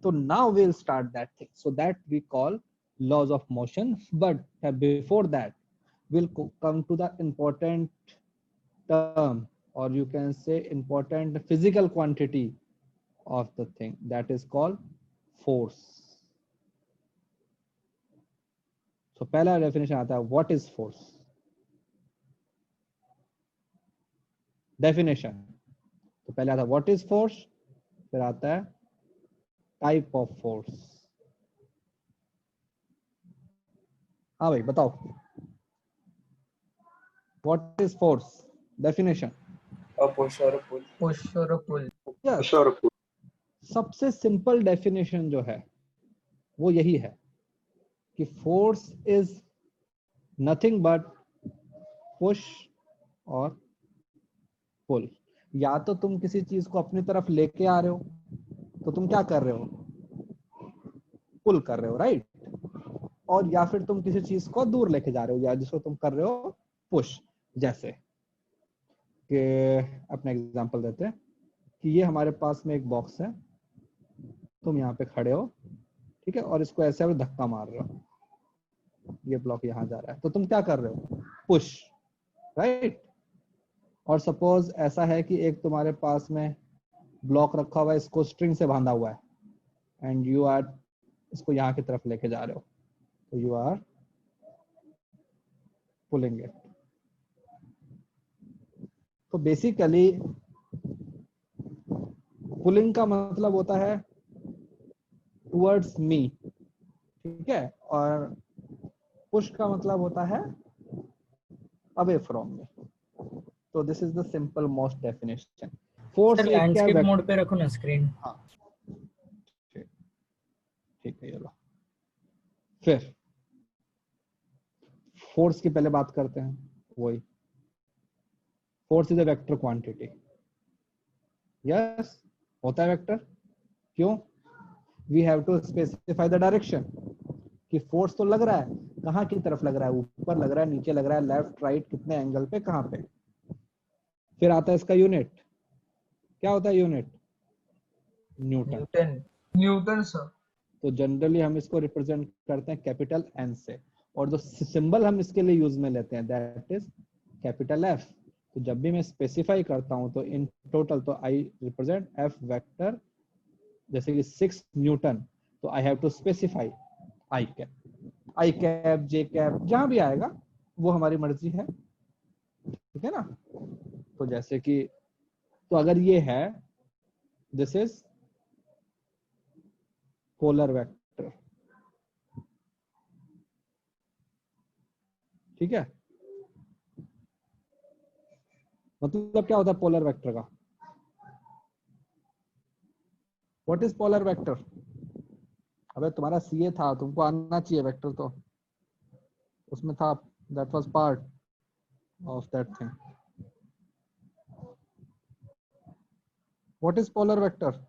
तो now we'll start that thing, so that we call laws of motion. But before that we'll come to the important term, or you can say important physical quantity of the thing, that is called force. So पहला definition आता है, what is force? Definition तो पहले आता है what is force, फिर आता है टाइप ऑफ फोर्स। हाँ भाई बताओ, what is force? Definition. Push और पुल। सबसे सिंपल डेफिनेशन जो है वो यही है कि force is nothing but push और पुल। या तो तुम किसी चीज को अपनी तरफ लेके आ रहे हो, तो तुम क्या कर रहे हो? पुल कर रहे हो, राइट। और या फिर तुम किसी चीज को दूर लेके जा रहे हो, या जिसको तुम कर रहे हो पुश, जैसे कि अपना एग्जांपल देते हैं कि ये हमारे पास में एक बॉक्स है, तुम यहाँ पे खड़े हो, ठीक है, और इसको ऐसे धक्का मार रहे हो, ये ब्लॉक यहाँ जा रहा है, तो तुम क्या कर रहे हो, पुश, राइट। और सपोज ऐसा है कि एक तुम्हारे पास में ब्लॉक रखा हुआ है, इसको स्ट्रिंग से बांधा हुआ है, एंड यू आर इसको यहाँ की तरफ लेके जा रहे हो, तो यू आर पुलिंग इट। तो बेसिकली पुलिंग का मतलब होता है टुवर्ड्स मी, ठीक है, और पुश का मतलब होता है अवे फ्रॉम मी। तो this is the simple most definition. फोर्स सर लैंडस्केप मोड पे रखो ना स्क्रीन। हाँ ठीक है, ये लो। फिर फोर्स की पहले बात करते हैं, वही force is a vector quantity. Yes, होता है वेक्टर। क्यों? We have to specify the direction कि फोर्स तो लग रहा है, कहाँ की तरफ लग रहा है, ऊपर लग रहा है, नीचे लग रहा है, लेफ्ट राइट, कितने एंगल पे, कहाँ पे। फिर आता है इसका यूनिट। क्या होता है यूनिट? न्यूटन। Newton sir. तो जनरली हम इसको रिप्रेजेंट करते हैं कैपिटल एन से, और जो सिंबल हम इसके लिए यूज में लेते हैं दैट इज कैपिटल एफ। तो जब भी मैं स्पेसिफाई करता हूं तो इन टोटल तो आई रिप्रेजेंट एफ वेक्टर, जैसे कि 6 न्यूटन, तो I have to specify I cap J cap, जहां भी आएगा वो हमारी मर्जी है, ठीक है ना। तो जैसे कि, तो अगर ये है, दिस इज पोलर वेक्टर, ठीक है। मतलब क्या होता है पोलर वेक्टर का? What is polar vector? अबे तुम्हारा सीए था, तुमको आना चाहिए वेक्टर, तो उसमें था, that was part of that thing. What is polar vector?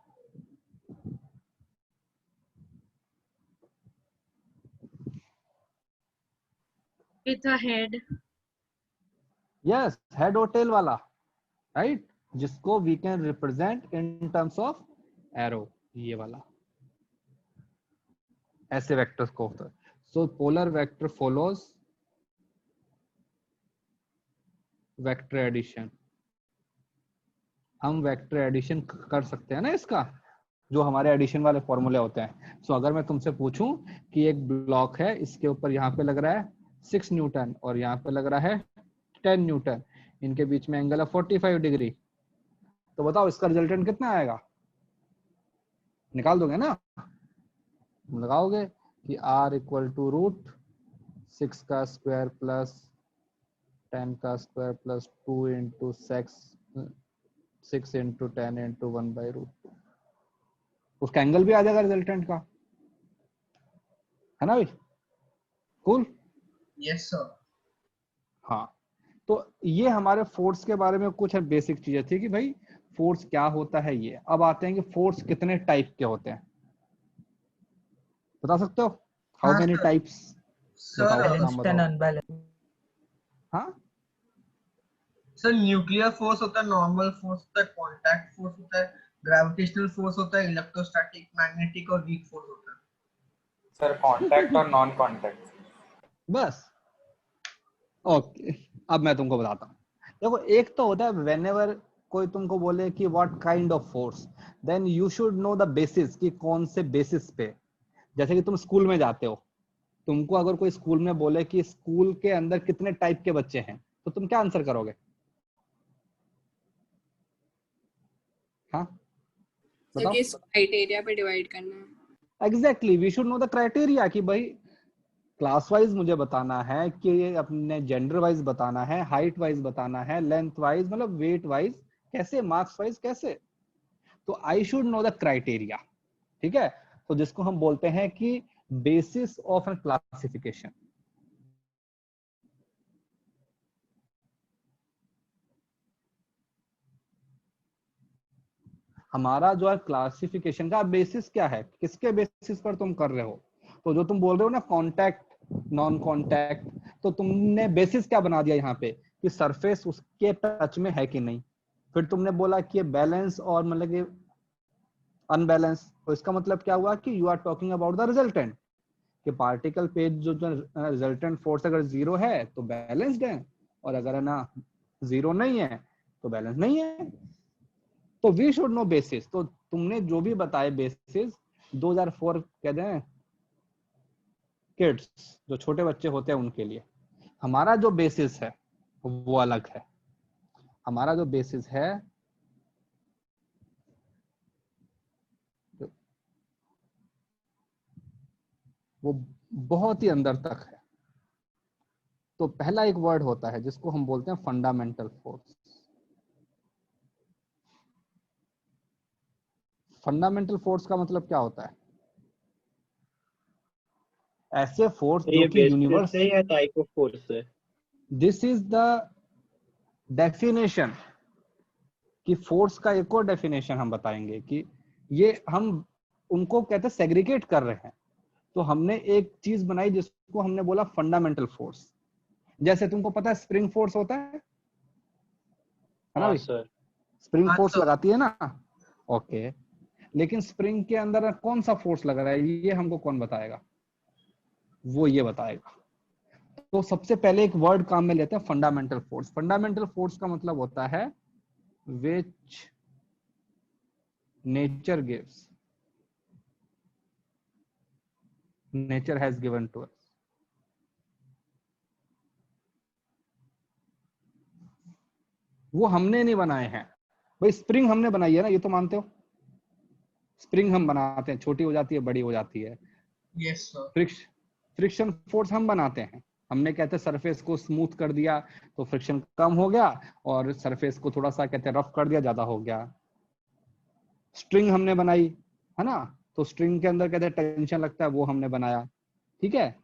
With a head. Yes, head और टेल वाला, राइट, जिसको we can represent in terms of arrow, ये वाला, ऐसे वेक्टर्स को होता है। So polar vector follows vector addition. हम वेक्टर एडिशन कर सकते हैं ना इसका, जो हमारे एडिशन वाले फॉर्मूले होते हैं। सो अगर मैं तुमसे पूछूं कि एक ब्लॉक है, इसके ऊपर यहाँ पे लग रहा है 6 न्यूटन और यहाँ पे लग रहा है 10 न्यूटन, इनके बीच में एंगल है 45 डिग्री, तो बताओ इसका रिजल्टेंट कितना आएगा? निकाल दोगे ना, लगाओगे कि R इक्वल टू रूट 6 का स्क्वायर प्लस 10 का square plus 2 into 6 into 10 into 1 by root. उसका एंगल भी आ जाएगा रिजल्टेंट का, है ना भाई? कूल। Yes sir. हाँ, तो ये हमारे फोर्स के बारे में कुछ बेसिक चीजें थी कि भाई फोर्स क्या होता है ये। अब आते हैं कि फोर्स कितने टाइप के होते हैं, बता सकते हो? How many types? बताओ, नाम बैलेंस्ड एंड बताओ। अनबैलेंस्ड। हाँ सर न्यूक्लियर फोर्स होता है, नॉर्मल फोर्स होता है, कांटेक्ट फोर्स होता है, ग्रेविटेशनल फोर्स होता है, इलेक्ट्रोस्टैटिक, मैग्नेटिक और वीक फोर्स होता है। सर कांटेक्ट और नॉन कांटेक्ट। बस, ओके। अब मैं तुमको बताता हूँ। देखो, एक तो होता है व्हेनेवर कोई तुमको बोले कि what kind of force, then you should know the basis, कि कौन से बेसिस पे। जैसे कि तुम स्कूल में जाते हो, तुमको अगर कोई स्कूल में बोले कि स्कूल के अंदर कितने टाइप के बच्चे हैं, तो तुम क्या आंसर करोगे? हाँ बताओ। किस क्राइटेरिया पे डिवाइड करना है? Exactly, we should know the criteria कि भाई क्लास वाइज मुझे बताना है, कि अपने जेंडर वाइज बताना है, हाइट वाइज बताना है, लेंथ वाइज, मतलब वेट वाइज कैसे, मार्क्स वाइज कैसे। तो I should know the criteria, ठीक है। तो जिसको हम बोलते हैं कि बेसिस ऑफ एन क्लासिफिकेशन। हमारा जो है क्लासिफिकेशन का बेसिस क्या है, किसके बेसिस पर तुम कर रहे हो। तो जो तुम बोल रहे हो ना कांटेक्ट, नॉन कांटेक्ट, तो तुमने बेसिस क्या बना दिया यहाँ पे कि सरफेस उसके टच में है कि नहीं। फिर तुमने बोला कि ये बैलेंस और मतलब कि अनबैलेंस, तो इसका मतलब क्या हुआ कि you are talking about the resultant, कि पार्टिकल पे जो रिजल्टेंट फोर्स अगर जीरो है तो बैलेंस्ड है, और अगर है ना जीरो नहीं है तो बैलेंस नहीं है। तो वी शुड नो बेसिस। तो तुमने जो भी बताए बेसिस 2004 कहते हैं किड्स, जो छोटे बच्चे होते हैं उनके लिए। हमारा जो बेसिस है वो अलग है। हमारा जो बेसिस है वो बहुत ही अंदर तक है। तो पहला एक वर्ड होता है जिसको हम बोलते हैं फंडामेंटल फोर्स। फंडामेंटल फोर्स का मतलब क्या होता है? ऐसे फोर्स जो कि यूनिवर्स, है या टाइप ऑफ फोर्स है? This is the definition. कि फोर्स का एक और डेफिनेशन हम बताएंगे कि ये हम उनको कहते हैं सेग्रीगेट कर रहे हैं। तो हमने एक चीज बनाई जिसको हमने बोला फंडामेंटल फोर्स। जैसे तुमको पता है स्प्रिंग फोर्स होता है ना हाँ भाई? सर। स्प्रिंग हाँ फोर्स सर। लगाती है ना, ओके। लेकिन स्प्रिंग के अंदर कौन सा फोर्स लग रहा है ये हमको कौन बताएगा? वो ये बताएगा। तो सबसे पहले एक वर्ड काम में लेते हैं फंडामेंटल फोर्स। फंडामेंटल फोर्स का मतलब होता है which nature gives, nature has given to us। वो हमने नहीं बनाए हैं भाई। स्प्रिंग हमने बनाई है ना, ये तो मानते हो। स्प्रिंग हम बनाते हैं, छोटी हो जाती है बड़ी हो जाती है। Yes sir. फ्रिक्शन फोर्स हम बनाते हैं। हमने कहते हैं सरफेस को स्मूथ कर दिया तो फ्रिक्शन कम हो गया, और सरफेस को थोड़ा सा कहते हैं रफ कर दिया, ज्यादा हो गया। स्ट्रिंग हमने बनाई है ना, तो स्ट्रिंग के अंदर कहते हैं टेंशन लगता है, वो हमने बनाया। ठीक है।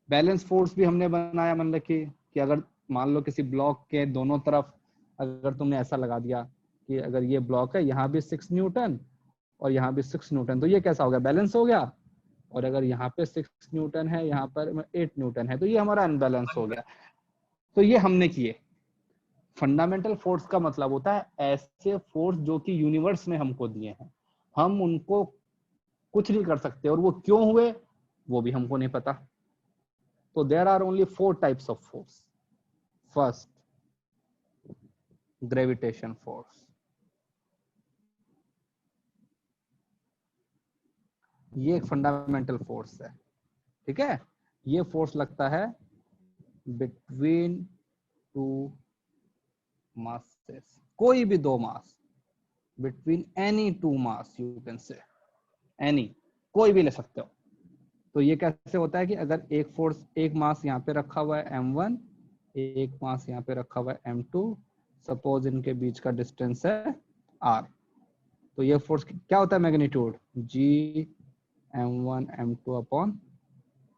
बैलेंस फोर्स भी हमने बनाया, मतलब कि अगर मान लो किसी ब्लॉक के दोनों तरफ अगर तुमने ऐसा लगा दिया कि अगर ये ब्लॉक है यहाँ भी 6 न्यूटन और यहाँ भी 6 न्यूटन, तो ये कैसा हो गया? बैलेंस हो गया। और अगर यहाँ पे 6 न्यूटन है, यहाँ पर 8 न्यूटन है, तो ये हमारा अनबैलेंस हो गया। तो ये हमने किए। फंडामेंटल फोर्स का मतलब होता है ऐसे फोर्स जो कि यूनिवर्स ने हमको दिए हैं, हम उनको कुछ नहीं कर सकते, और वो क्यों हुए वो भी हमको नहीं पता। तो there are only 4 types of force. First, gravitation force. ये एक फंडामेंटल फोर्स है। ठीक है। ये फोर्स लगता है बिटवीन टू मासेस, कोई भी दो mass, between any two mass, you can say any, कोई भी ले सकते हो। तो ये कैसे होता है कि अगर एक फोर्स, एक मास यहाँ पे रखा हुआ है m1, एक मास यहाँ पे रखा हुआ है m2, सपोज इनके बीच का डिस्टेंस है r, तो ये फोर्स क्या होता है? Magnitude g m1 m2 upon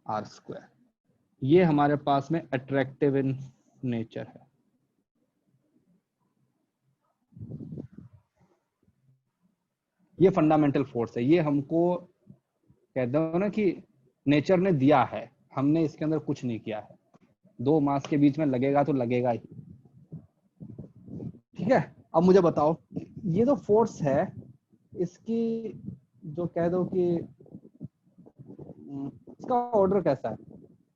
r square. ये हमारे पास में अट्रैक्टिव इन नेचर है। ये फंडामेंटल फोर्स है। ये हमको कहते हो ना कि नेचर ने दिया है, हमने इसके अंदर कुछ नहीं किया है। दो मास के बीच में लगेगा तो लगेगा ही। ठीक है। अब मुझे बताओ, ये जो फोर्स है इसकी जो कह दो कि इसका ऑर्डर कैसा है?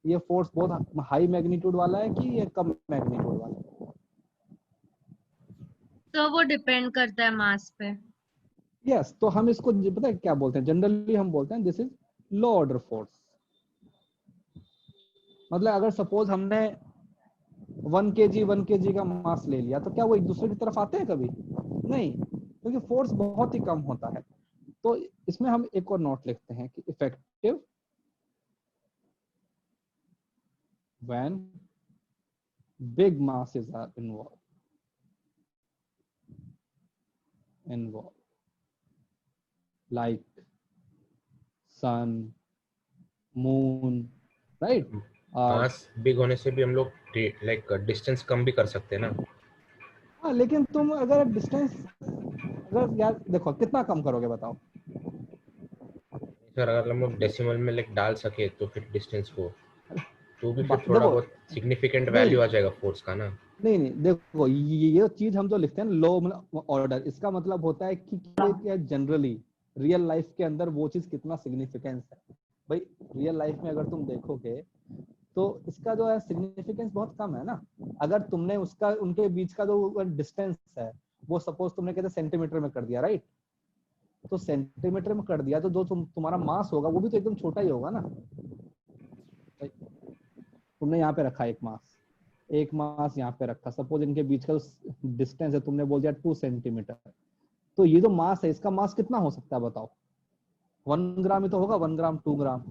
ये फोर्स बहुत हाई मैग्नीट्यूड वाला है कि ये कम मैग्नीट्यूड वाला है? तो वो डिपेंड करता है मास पे। यस। तो हम इसको पता है क्या बोलते हैं? जनरली हम बोलते हैं this is low order force. मतलब अगर सपोज हमने 1 kg का मास ले लिया, तो क्या वो एक दूसरे की तरफ आते हैं? कभी नहीं, क्योंकि फोर्स बहुत ही कम होता है। तो इसमें हम एक और नोट लिखते हैं कि effective when big masses are involved like sun, moon, right? Mass big होने से भी हम लोग लाइक डिस्टेंस कम भी कर सकते हैं ना। हाँ, लेकिन तुम अगर डिस्टेंस, अगर यार देखो कितना कम करोगे बताओ? सर अगर हम लोग डेसिमल में लाइक डाल सके तो फिर डिस्टेंस को तो भी फिर थोड़ा देखो बहुत सिग्निफिकेंट नहीं वैल्यू आ जाएगा फोर्स का ना। नहीं नहीं देखो, ये चीज हम जो लिखते हैं लो मतलब ऑर्डर, इसका मतलब होता है कि क्या जनरली रियल लाइफ के अंदर वो चीज कितना सिग्निफिकेंस है। भाई रियल लाइफ में अगर तुम देखोगे तो इसका जो है सिग्निफिकेंस बहुत कम है ना। अगर तुमने उसका उनके बीच का जो डिस्टेंस है वो सपोज तुमने कहते सेंटीमीटर में कर दिया, राइट? तो सेंटीमीटर में कर दिया तो जो तुम्हारा मास होगा वो भी तो एकदम छोटा ही होगा ना। तुमने यहाँ पे रखा एक मास यहाँ पे रखा, सपोज इनके बीच का डिस्टेंस है तुमने बोल दिया 2 सेंटीमीटर, तो ये जो मास है इसका मास कितना हो सकता है बताओ? 1 ग्राम ही तो होगा, 1 ग्राम 2 ग्राम,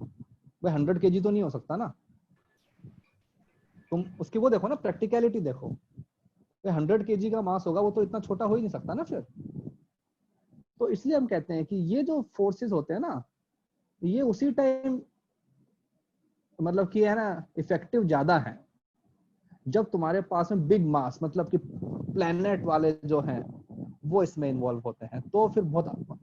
भाई 100 केजी तो नहीं हो सकता ना। तुम उसकी वो देखो ना, प्रैक्टिकलिटी देखो, 100 केजी का मास होगा वो तो इतना छोटा हो ही नहीं सकता ना फिर। तो इसलिए हम कहते हैं कि ये जो फोर्सेस होते हैं ना, ये उसी टाइम मतलब कि है ना इफेक्टिव ज्यादा है जब तुम्हारे पास में बिग मास मतलब कि प्लैनेट वाले जो हैं वो इसमें इन्वॉल्व होते हैं। तो फिर बहुत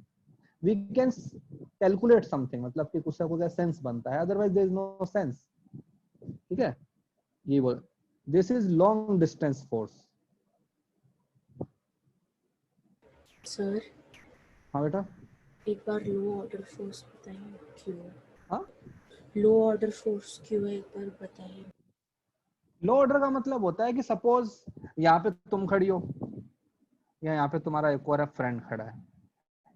वी कैन कैलकुलेट समथिंग, मतलब कि कुछ ना कुछ सेंस बनता है, otherwise there is no sense. ठीक है, ये बोल this is long distance force. Sir हाँ बेटा, एक बार लो ऑर्डर फोर्स बताइए क्यों? हाँ लो ऑर्डर फोर्स क्यों है, एक बार बताइए। लो ऑर्डर का मतलब होता है कि सपोज यहाँ पे तुम खड़ी हो या यहाँ पे तुम्हारा एक और फ्रेंड खड़ा है,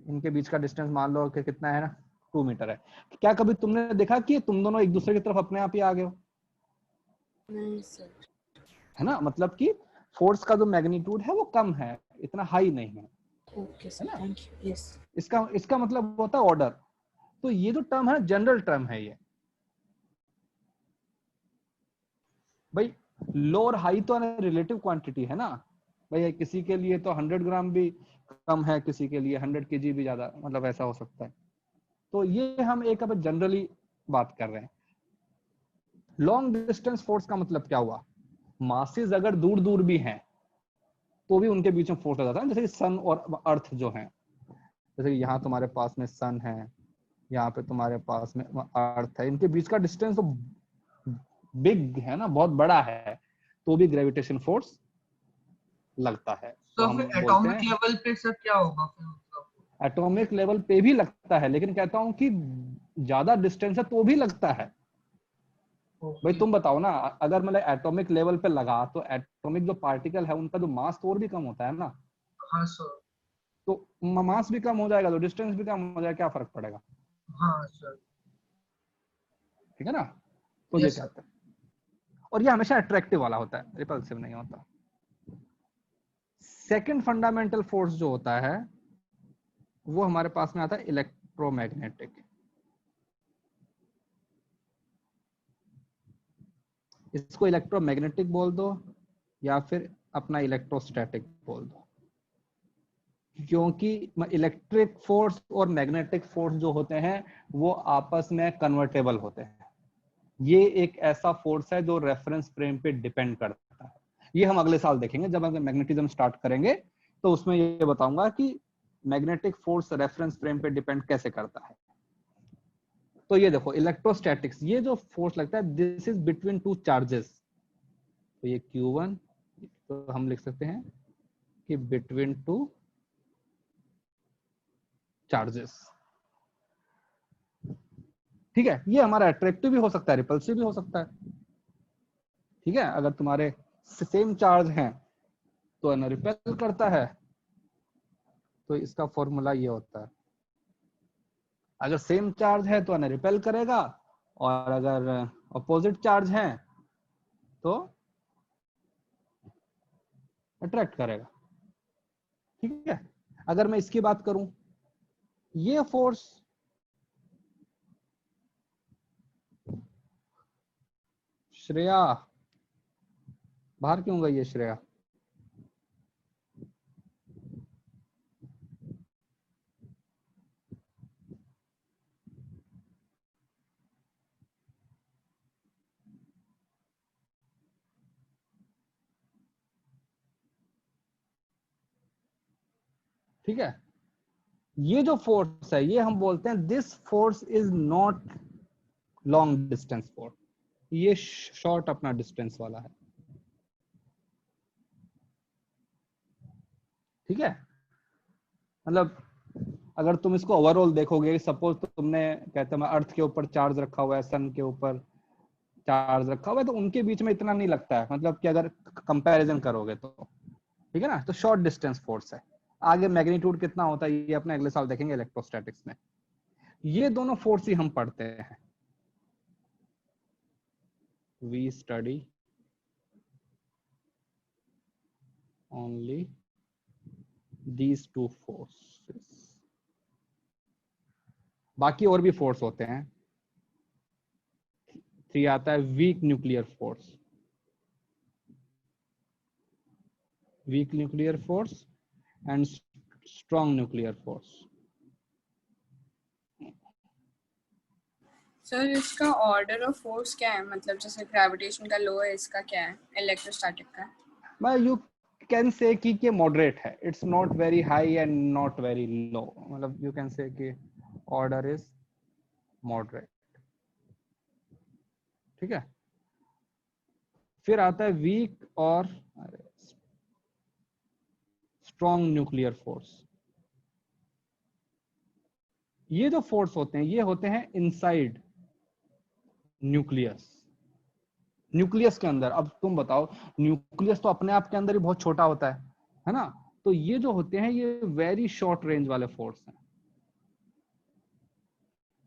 इनके बीच का डिस्टेंस मान लो कि कितना है ना 2 मीटर है। क्या कभी तुमने देखा कि तुम दोनों एक दूसरे की तरफ अपने आप ही आ गए हो? नहीं सर। है ना, मतलब कि फोर्स का जो मैग्नीट्यूड है वो कम है, इतना हाई नहीं है। Okay sir, thank you. Yes, इसका मतलब होता है ऑर्डर। तो ये जो टर्म है जनरल टर्म है ये। भाई लो और हाई तो रिलेटिव क्वांटिटी है ना भाई, किसी के लिए तो 100 ग्राम भी कम है, किसी के लिए 100 केजी भी ज्यादा, मतलब ऐसा हो सकता है। तो ये हम एक अब जनरली बात कर रहे हैं। लॉन्ग डिस्टेंस फोर्स का मतलब क्या हुआ? मासेस अगर दूर दूर भी हैं तो भी उनके बीच में फोर्स आ जाता है, जैसे सन और अर्थ जो है, जैसे यहाँ तुम्हारे पास में सन है, यहाँ पे तुम्हारे पास में अर्थ है, इनके बीच का डिस्टेंस तो बिग है ना, बहुत बड़ा है, तो भी ग्रेविटेशन फोर्स लगता है। तो हम फिर बोलते एटॉमिक हैं लेवल पे सर क्या होगा फिर मतलब? एटॉमिक लेवल पे भी लगता है, लेकिन कहता हूं कि ज्यादा डिस्टेंस है तो भी लगता है। भाई तुम बताओ ना, अगर मतलब एटॉमिक लेवल पे लगा तो एटॉमिक जो पार्टिकल है उनका जो मास तो और भी कम होता है ना। हाँ सर। तो मास भी कम हो जाएगा तो डिस्टेंस भी कम हो जाएगा, क्या फर्क पड़ेगा? हाँ सर। ठीक है ना। तो ये कहते हैं, और ये हमेशा अट्रैक्टिव वाला होता है, रिपल्सिव नहीं होता। सेकंड फंडामेंटल फोर्स जो होता है वो हमारे पास में आता है इलेक्ट्रोमैग्नेटिक। इसको इलेक्ट्रोमैग्नेटिक बोल दो या फिर अपना इलेक्ट्रोस्टैटिक बोल दो, क्योंकि इलेक्ट्रिक फोर्स और मैग्नेटिक फोर्स जो होते हैं वो आपस में कन्वर्टेबल होते हैं। ये एक ऐसा फोर्स है जो रेफरेंस फ्रेम पे डिपेंड करता है। ये हम अगले साल देखेंगे जब हम मैग्नेटिज्म स्टार्ट करेंगे, तो उसमें ये बताऊंगा कि मैग्नेटिक फोर्स रेफरेंस फ्रेम पे डिपेंड कैसे करता है। तो ये देखो इलेक्ट्रोस्टैटिक्स, ये जो फोर्स लगता है this is between two charges. तो ये Q1 तो हम लिख सकते हैं कि बिटवीन टू चार्जेस। ठीक है, ये हमारा अट्रैक्टिव भी हो सकता है, रिपल्सिव भी हो सकता है। ठीक है, अगर तुम्हारे सेम चार्ज हैं तो ना रिपेल करता है, तो इसका फॉर्मूला ये होता है। अगर सेम चार्ज है तो ना रिपेल करेगा, और अगर अपोजिट चार्ज है तो अट्रैक्ट करेगा। ठीक है, अगर मैं इसकी बात करूं, ये फोर्स श्रेया बाहर क्यों गई है श्रेया? ठीक है, ये जो फोर्स है ये हम बोलते हैं this force is not long distance force. ये शॉर्ट अपना डिस्टेंस वाला है, ठीक है। मतलब अगर तुम इसको ओवरऑल देखोगे, सपोज तो तुमने कहते हैं अर्थ के ऊपर चार्ज रखा हुआ है, सन के ऊपर चार्ज रखा हुआ है, तो उनके बीच में इतना नहीं लगता है, मतलब कि अगर कंपैरिजन करोगे तो, ठीक है ना। तो शॉर्ट डिस्टेंस फोर्स है। आगे मैग्नीट्यूड कितना होता है ये अपने अगले साल देखेंगे इलेक्ट्रोस्टैटिक्स में। ये दोनों फोर्स ही हम पढ़ते हैं। We study only these two forces. बाकी और भी फोर्स होते हैं। 3 आता है weak nuclear force, weak nuclear force and strong nuclear force. Sir इसका ऑर्डर ऑफ फोर्स क्या है, मतलब जैसे ग्रेविटेशन का लो है, इसका क्या है इलेक्ट्रोस्टैटिक का? मैं यू कैन से कि मॉडरेट है, it's not very high and not very low, मतलब यू कैन से कि ऑर्डर इज मॉडरेट, ठीक है। फिर आता है वीक और स्ट्रॉन्ग न्यूक्लियर फोर्स। ये जो फोर्स होते हैं ये होते हैं इनसाइड न्यूक्लियस, न्यूक्लियस के अंदर। अब तुम बताओ, न्यूक्लियस तो अपने आप के अंदर ही बहुत छोटा होता है ना। तो ये जो होते हैं ये वेरी शॉर्ट रेंज वाले फोर्स हैं।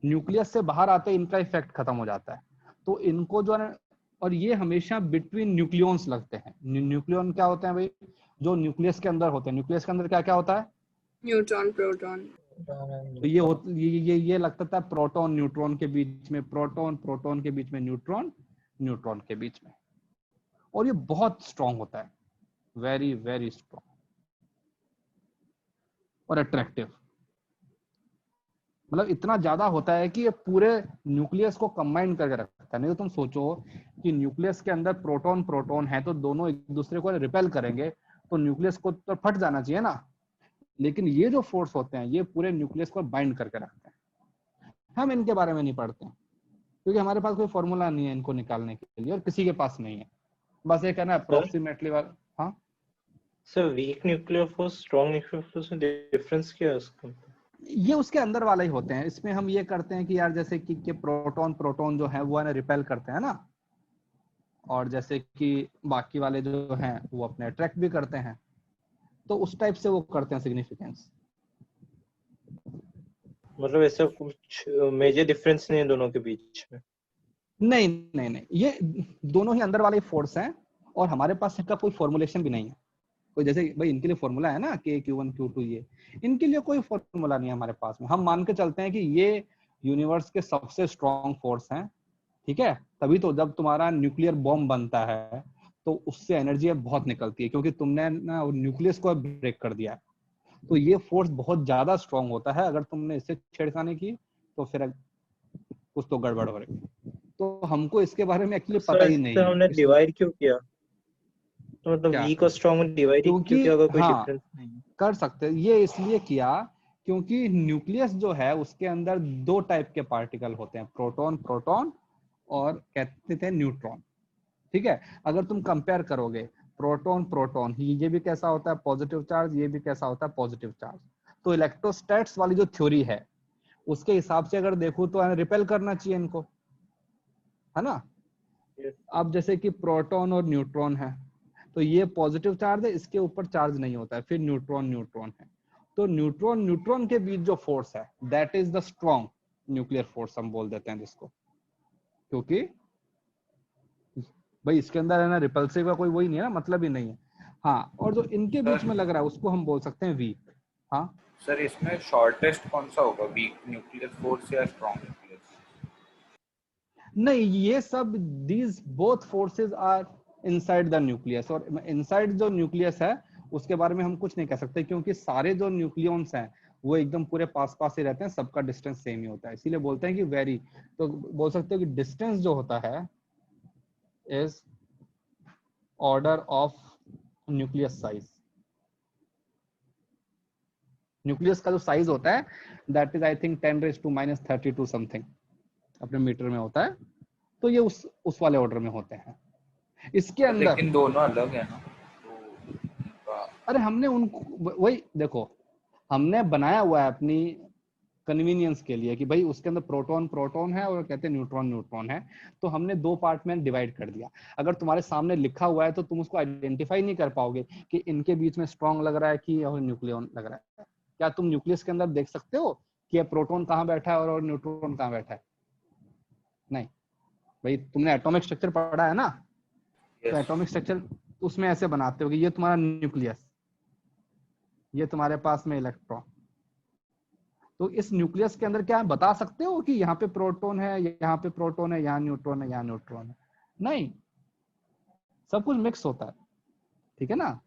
न्यूक्लियस से बाहर आते इनका इफेक्ट खत्म हो जाता है, तो इनको जो है, और ये हमेशा बिटवीन न्यूक्लियॉन्स लगते हैं। न्यूक्लियॉन क्या होते हैं भाई? जो न्यूक्लियस के अंदर होते हैं। न्यूक्लियस के अंदर क्या क्या होता है? Neutron, proton. तो ये लगता था प्रोटॉन न्यूट्रॉन के बीच में, प्रोटॉन प्रोटॉन के बीच में, न्यूट्रॉन न्यूट्रॉन के बीच में। और ये बहुत स्ट्रांग होता है, वेरी वेरी स्ट्रांग और अट्रैक्टिव। मतलब इतना ज्यादा होता है कि ये पूरे न्यूक्लियस को कंबाइन करके रखता है। नहीं तो तुम सोचो कि न्यूक्लियस के अंदर प्रोटॉन प्रोटॉन है तो दोनों एक दूसरे को रिपेल करेंगे, तो न्यूक्लियस को तो फट जाना चाहिए ना। लेकिन ये जो फोर्स होते हैं ये पूरे न्यूक्लियस को बाइंड करके रखते हैं। हम इनके बारे में नहीं पढ़ते हैं क्योंकि हमारे पास कोई फॉर्मूला नहीं है इनको निकालने के लिए, और किसी के पास नहीं है। बस ये कहना अप्रोक्सीमेटली। हाँ sir, week nuclear force, strong nuclear force में डिफरेंस क्या है उसका? ये उसके अंदर वाला ही होते हैं। इसमें हम ये करते हैं कि यार जैसे कि प्रोटॉन प्रोटॉन जो है वो है ना रिपेल करते हैं ना, और जैसे कि बाकी वाले जो हैं वो अपने अट्रैक्ट भी करते हैं, तो उस टाइप से वो करते हैं सिग्निफिकेंस। मतलब ऐसा कुछ मेजर डिफरेंस नहीं है दोनों के बीच में? नहीं नहीं नहीं, ये दोनों ही अंदर वाले फोर्स हैं और हमारे पास इसका कोई फॉर्मुलेशन भी नहीं है। कोई जैसे भाई इनके लिए फॉर्मूला है ना कि Q1 Q2, ये इनके लिए कोई फॉर्मूला नहीं है हमारे पास में। हम मान के चलते हैं कि ये यूनिवर्स के सबसे स्ट्रॉन्ग फोर्स हैं, ठीक है। तभी तो जब तुम्हारा न्यूक्लियर बॉम्ब बनता है तो उससे एनर्जी बहुत निकलती है, क्योंकि तुमने ना न्यूक्लियस को ब्रेक कर दिया है। तो ये फोर्स बहुत ज्यादा स्ट्रॉन्ग होता है। अगर तुमने इससे छेड़खानी की तो फिर कुछ तो गड़बड़ हो रही। तो हमको इसके बारे में एक्चुअली पता ही नहीं है। हमने डिवाइड क्यों किया? तो मतलब क्या? वीक और स्ट्रॉन्ग में डिवाइड क्योंकि अगर कोई हाँ, डिफरेंस नहीं है। कर सकते हैं। ये इसलिए किया क्योंकि न्यूक्लियस जो है उसके अंदर 2 टाइप के पार्टिकल होते हैं, प्रोटॉन प्रोटॉन और कहते थे न्यूट्रॉन, ठीक है। अगर तुम कंपेयर करोगे प्रोटॉन प्रोटॉन, ये भी कैसा होता है पॉजिटिव चार्ज, ये भी कैसा होता है पॉजिटिव चार्ज। तो इलेक्ट्रोस्टैट्स वाली जो थ्योरी है उसके हिसाब से अगर देखो तो रिपेल करना चाहिए इनको, है ना। अब जैसे कि प्रोटॉन और न्यूट्रॉन है तो ये पॉजिटिव चार्ज है, इसके ऊपर चार्ज नहीं होता है, फिर न्यूट्रॉन न्यूट्रॉन है। तो न्यूट्रॉन न्यूट्रॉन के बीच जो फोर्स है that is the strong nuclear force हम बोल देते हैं जिसको, क्योंकि भाई इसके अंदर है ना रिपल्सिव का कोई वही नहीं है ना, मतलब ही नहीं है। हाँ, और जो इनके बीच में लग रहा है उसको हम बोल सकते हैं वीक। हाँ सर, इसमें शॉर्टेस्ट कौन सा होगा, वीक न्यूक्लियर फोर्स या स्ट्रॉन्ग न्यूक्लियर? नहीं, ये सब these both forces are inside the nucleus, और इनसाइड जो न्यूक्लियस है उसके बारे में हम कुछ नहीं कह सकते क्योंकि सारे जो न्यूक्लियॉन्स हैं वो एकदम पूरे पास पास ही रहते हैं, सबका डिस्टेंस सेम ही होता है। इसीलिए बोलते हैं कि वेरी, तो बोल सकते हो कि डिस्टेंस जो होता है is order of nucleus size. Nucleus का जो साइज होता है that is I think 10⁻³ something अपने मीटर में होता है। तो ये उस वाले ऑर्डर में होते हैं। इसके अंदर लेकिन दोनों अलग है ना, तो अरे हमने उनको वही देखो, हमने बनाया हुआ है अपनी कन्वीनियंस के लिए कि भाई उसके अंदर प्रोटॉन प्रोटॉन है और कहते हैं न्यूट्रॉन न्यूट्रॉन है, तो हमने दो पार्ट में डिवाइड कर दिया। अगर तुम्हारे सामने लिखा हुआ है तो तुम उसको आइडेंटिफाई नहीं कर पाओगे कि इनके बीच में स्ट्रॉन्ग लग रहा है कि और न्यूक्लियन लग रहा है। क्या तुम न्यूक्लियस के अंदर देख सकते हो कि प्रोटॉन कहाँ बैठा है और न्यूट्रॉन कहाँ बैठा है? नहीं भाई, तुमने एटॉमिक स्ट्रक्चर पढ़ा है ना, तो एटॉमिक स्ट्रक्चर उसमें ऐसे बनाते हो कि ये तुम्हारा न्यूक्लियस, ये तुम्हारे पास में इलेक्ट्रॉन। तो इस न्यूक्लियस के अंदर क्या बता सकते हो कि यहाँ पे प्रोटॉन है, यहाँ पे प्रोटॉन है, यहाँ न्यूट्रॉन है, यहाँ न्यूट्रॉन है? नहीं, सब कुछ मिक्स होता है, ठीक है ना।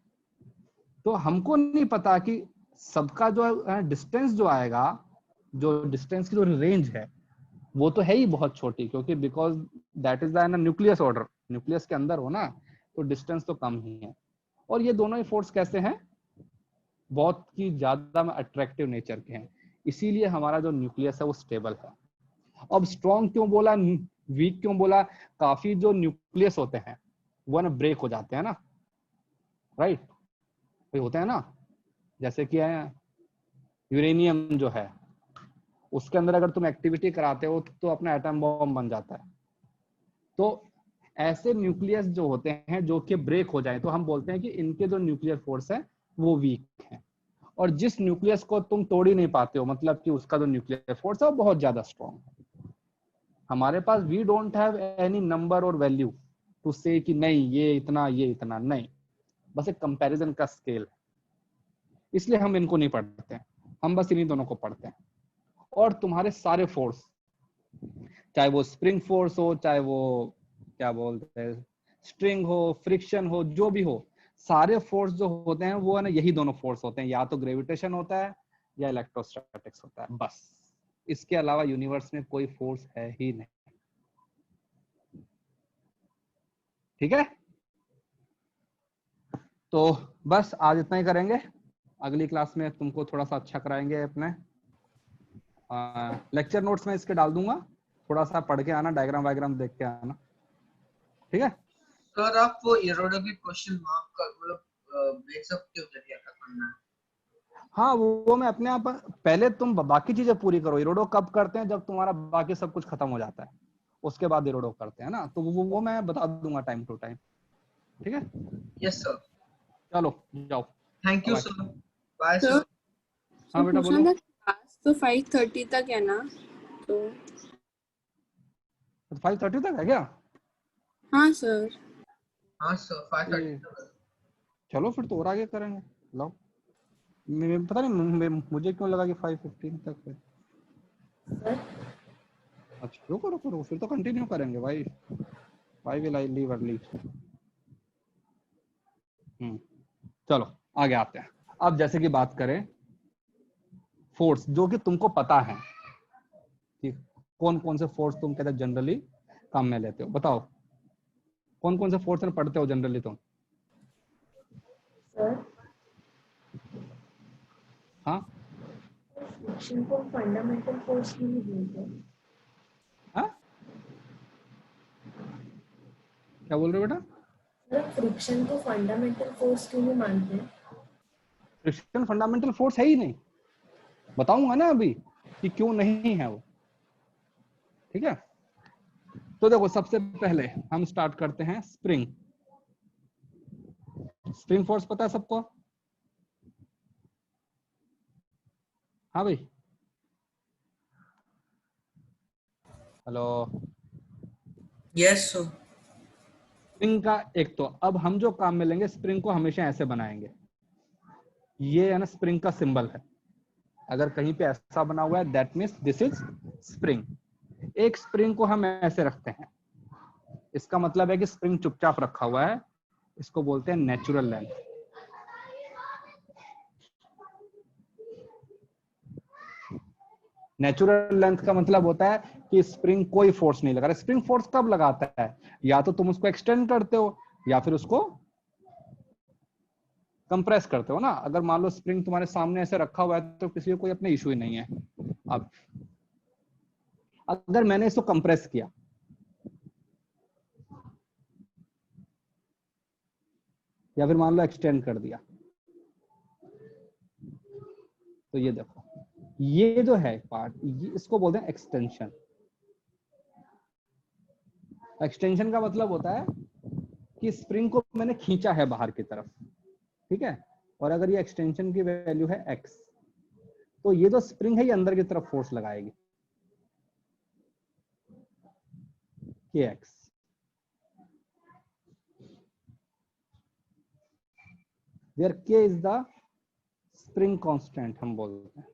तो हमको नहीं पता कि सबका जो डिस्टेंस जो आएगा, जो डिस्टेंस की जो रेंज है वो तो है ही बहुत छोटी, क्योंकि because that is the nucleus order, nucleus के अंदर हो ना, तो डिस्टेंस तो कम ही है। और ये दोनों ही फोर्स कैसे हैं? बहुत ही ज्यादा अट्रैक्टिव नेचर के हैं, इसीलिए हमारा जो न्यूक्लियस है वो स्टेबल है। अब स्ट्रॉन्ग क्यों बोला, वीक क्यों बोला? काफी जो न्यूक्लियस होते हैं वो ना ब्रेक हो जाते हैं ना, राइट? वही होते हैं ना, जैसे कि यूरेनियम जो है उसके अंदर अगर तुम एक्टिविटी कराते हो तो अपना एटम बॉम्ब बन जाता है। तो ऐसे न्यूक्लियस जो होते हैं जो कि ब्रेक हो जाए तो हम बोलते हैं कि इनके जो न्यूक्लियर फोर्स है वो वीक है। और जिस न्यूक्लियस को तुम तोड़ ही नहीं पाते हो, मतलब कि उसका जो न्यूक्लियर फोर्स है वो बहुत ज्यादा स्ट्रॉन्ग है। हमारे पास we don't have any number और वैल्यू टू से कि नहीं ये इतना ये इतना, नहीं, बस एक कंपैरिजन का स्केल है, इसलिए हम इनको नहीं पढ़ते हैं, हम बस इन्हीं दोनों को पढ़ते हैं। और तुम्हारे सारे फोर्स, चाहे वो स्प्रिंग फोर्स हो, चाहे वो क्या बोलते हैं स्ट्रिंग हो, फ्रिक्शन हो, जो भी हो, सारे फोर्स जो होते हैं वो है ना यही दोनों फोर्स होते हैं, या तो ग्रेविटेशन होता है या इलेक्ट्रोस्टैटिक्स होता है, बस। इसके अलावा यूनिवर्स में कोई फोर्स है ही नहीं, ठीक है। तो बस आज इतना ही करेंगे, अगली क्लास में तुमको थोड़ा सा अच्छा कराएंगे। अपने लेक्चर नोट्स में इसके डाल दूंगा, थोड़ा सा पढ़ के आना, डायग्राम वायग्राम देख के आना, ठीक है। सर आप वो एरोडोबिक क्वेश्चन मार्क कर मतलब देख सकते हो क्या क्या करना है? हाँ वो मैं अपने आप, पहले तुम बाकी चीजें पूरी करो। इरोडो कब करते हैं? जब तुम्हारा बाकी सब कुछ खत्म हो जाता है, उसके बाद इरोडो करते हैं ना, तो वो मैं बता दूंगा टाइम टू टाइम, ठीक है। Yes sir. चलो जाओ, thank you sir, bye sir. Sir. हाँ बेटा बोलो। क्लास तो 5:30 तक है ना, तो 5:30 तक है क्या? हाँ सर। हाँ सर 5:30 तक। चलो फिर तो और आगे करेंगे, लो। पता नहीं मुझे क्यों लगा कि 5:15 तक है। अच्छा रुको रुको रुको, फिर तो कंटिन्यू करेंगे भाई। Why will I leave early? चलो आगे आते हैं। अब जैसे कि बात करें फोर्स, जो कि तुमको पता है कि कौन कौन से फोर्स तुम कहते जनरली काम में लेते हो, बताओ कौन कौन से फोर्स में पढ़ते हो जनरली तुम? हाँ फ्रिक्शन को फंडामेंटल फोर्स क्यों नहीं बोलते? हाँ क्या बोल रहे हो बेटा? सर फ्रिक्शन को फंडामेंटल फोर्स क्यों नहीं मानते? फ्रिक्शन फंडामेंटल फोर्स है ही नहीं, बताऊंगा ना अभी कि क्यों नहीं है वो, ठीक है। तो देखो सबसे पहले हम स्टार्ट करते हैं स्प्रिंग। स्प्रिंग फोर्स पता है सबको? हाँ भाई, हेलो। Yes sir. स्प्रिंग का एक तो अब हम जो काम में लेंगे, स्प्रिंग को हमेशा ऐसे बनाएंगे, ये है ना स्प्रिंग का सिंबल है, अगर कहीं पे ऐसा बना हुआ है that means this is spring. एक स्प्रिंग को हम ऐसे रखते हैं, इसका मतलब है कि स्प्रिंग चुपचाप रखा हुआ है, इसको बोलते हैं नेचुरल लेंथ। नेचुरल लेंथ का मतलब होता है कि स्प्रिंग कोई फोर्स नहीं लगा रहा। स्प्रिंग फोर्स कब लगाता है? या तो तुम उसको एक्सटेंड करते हो या फिर उसको कंप्रेस करते हो ना। अगर मान लो स्प्रिंग तुम्हारे सामने ऐसे रखा हुआ है तो किसी को कोई अपने इशू ही नहीं है। अब अगर मैंने इसको कंप्रेस किया या फिर मान लो एक्सटेंड कर दिया, तो ये देखो ये जो है पार्ट, इसको बोलते हैं एक्सटेंशन। एक्सटेंशन का मतलब होता है कि स्प्रिंग को मैंने खींचा है बाहर की तरफ, ठीक है, और अगर ये एक्सटेंशन की वैल्यू है x, तो ये जो स्प्रिंग है ये अंदर की तरफ फोर्स लगाएगी kx। where k is the spring constant हम बोलते हैं।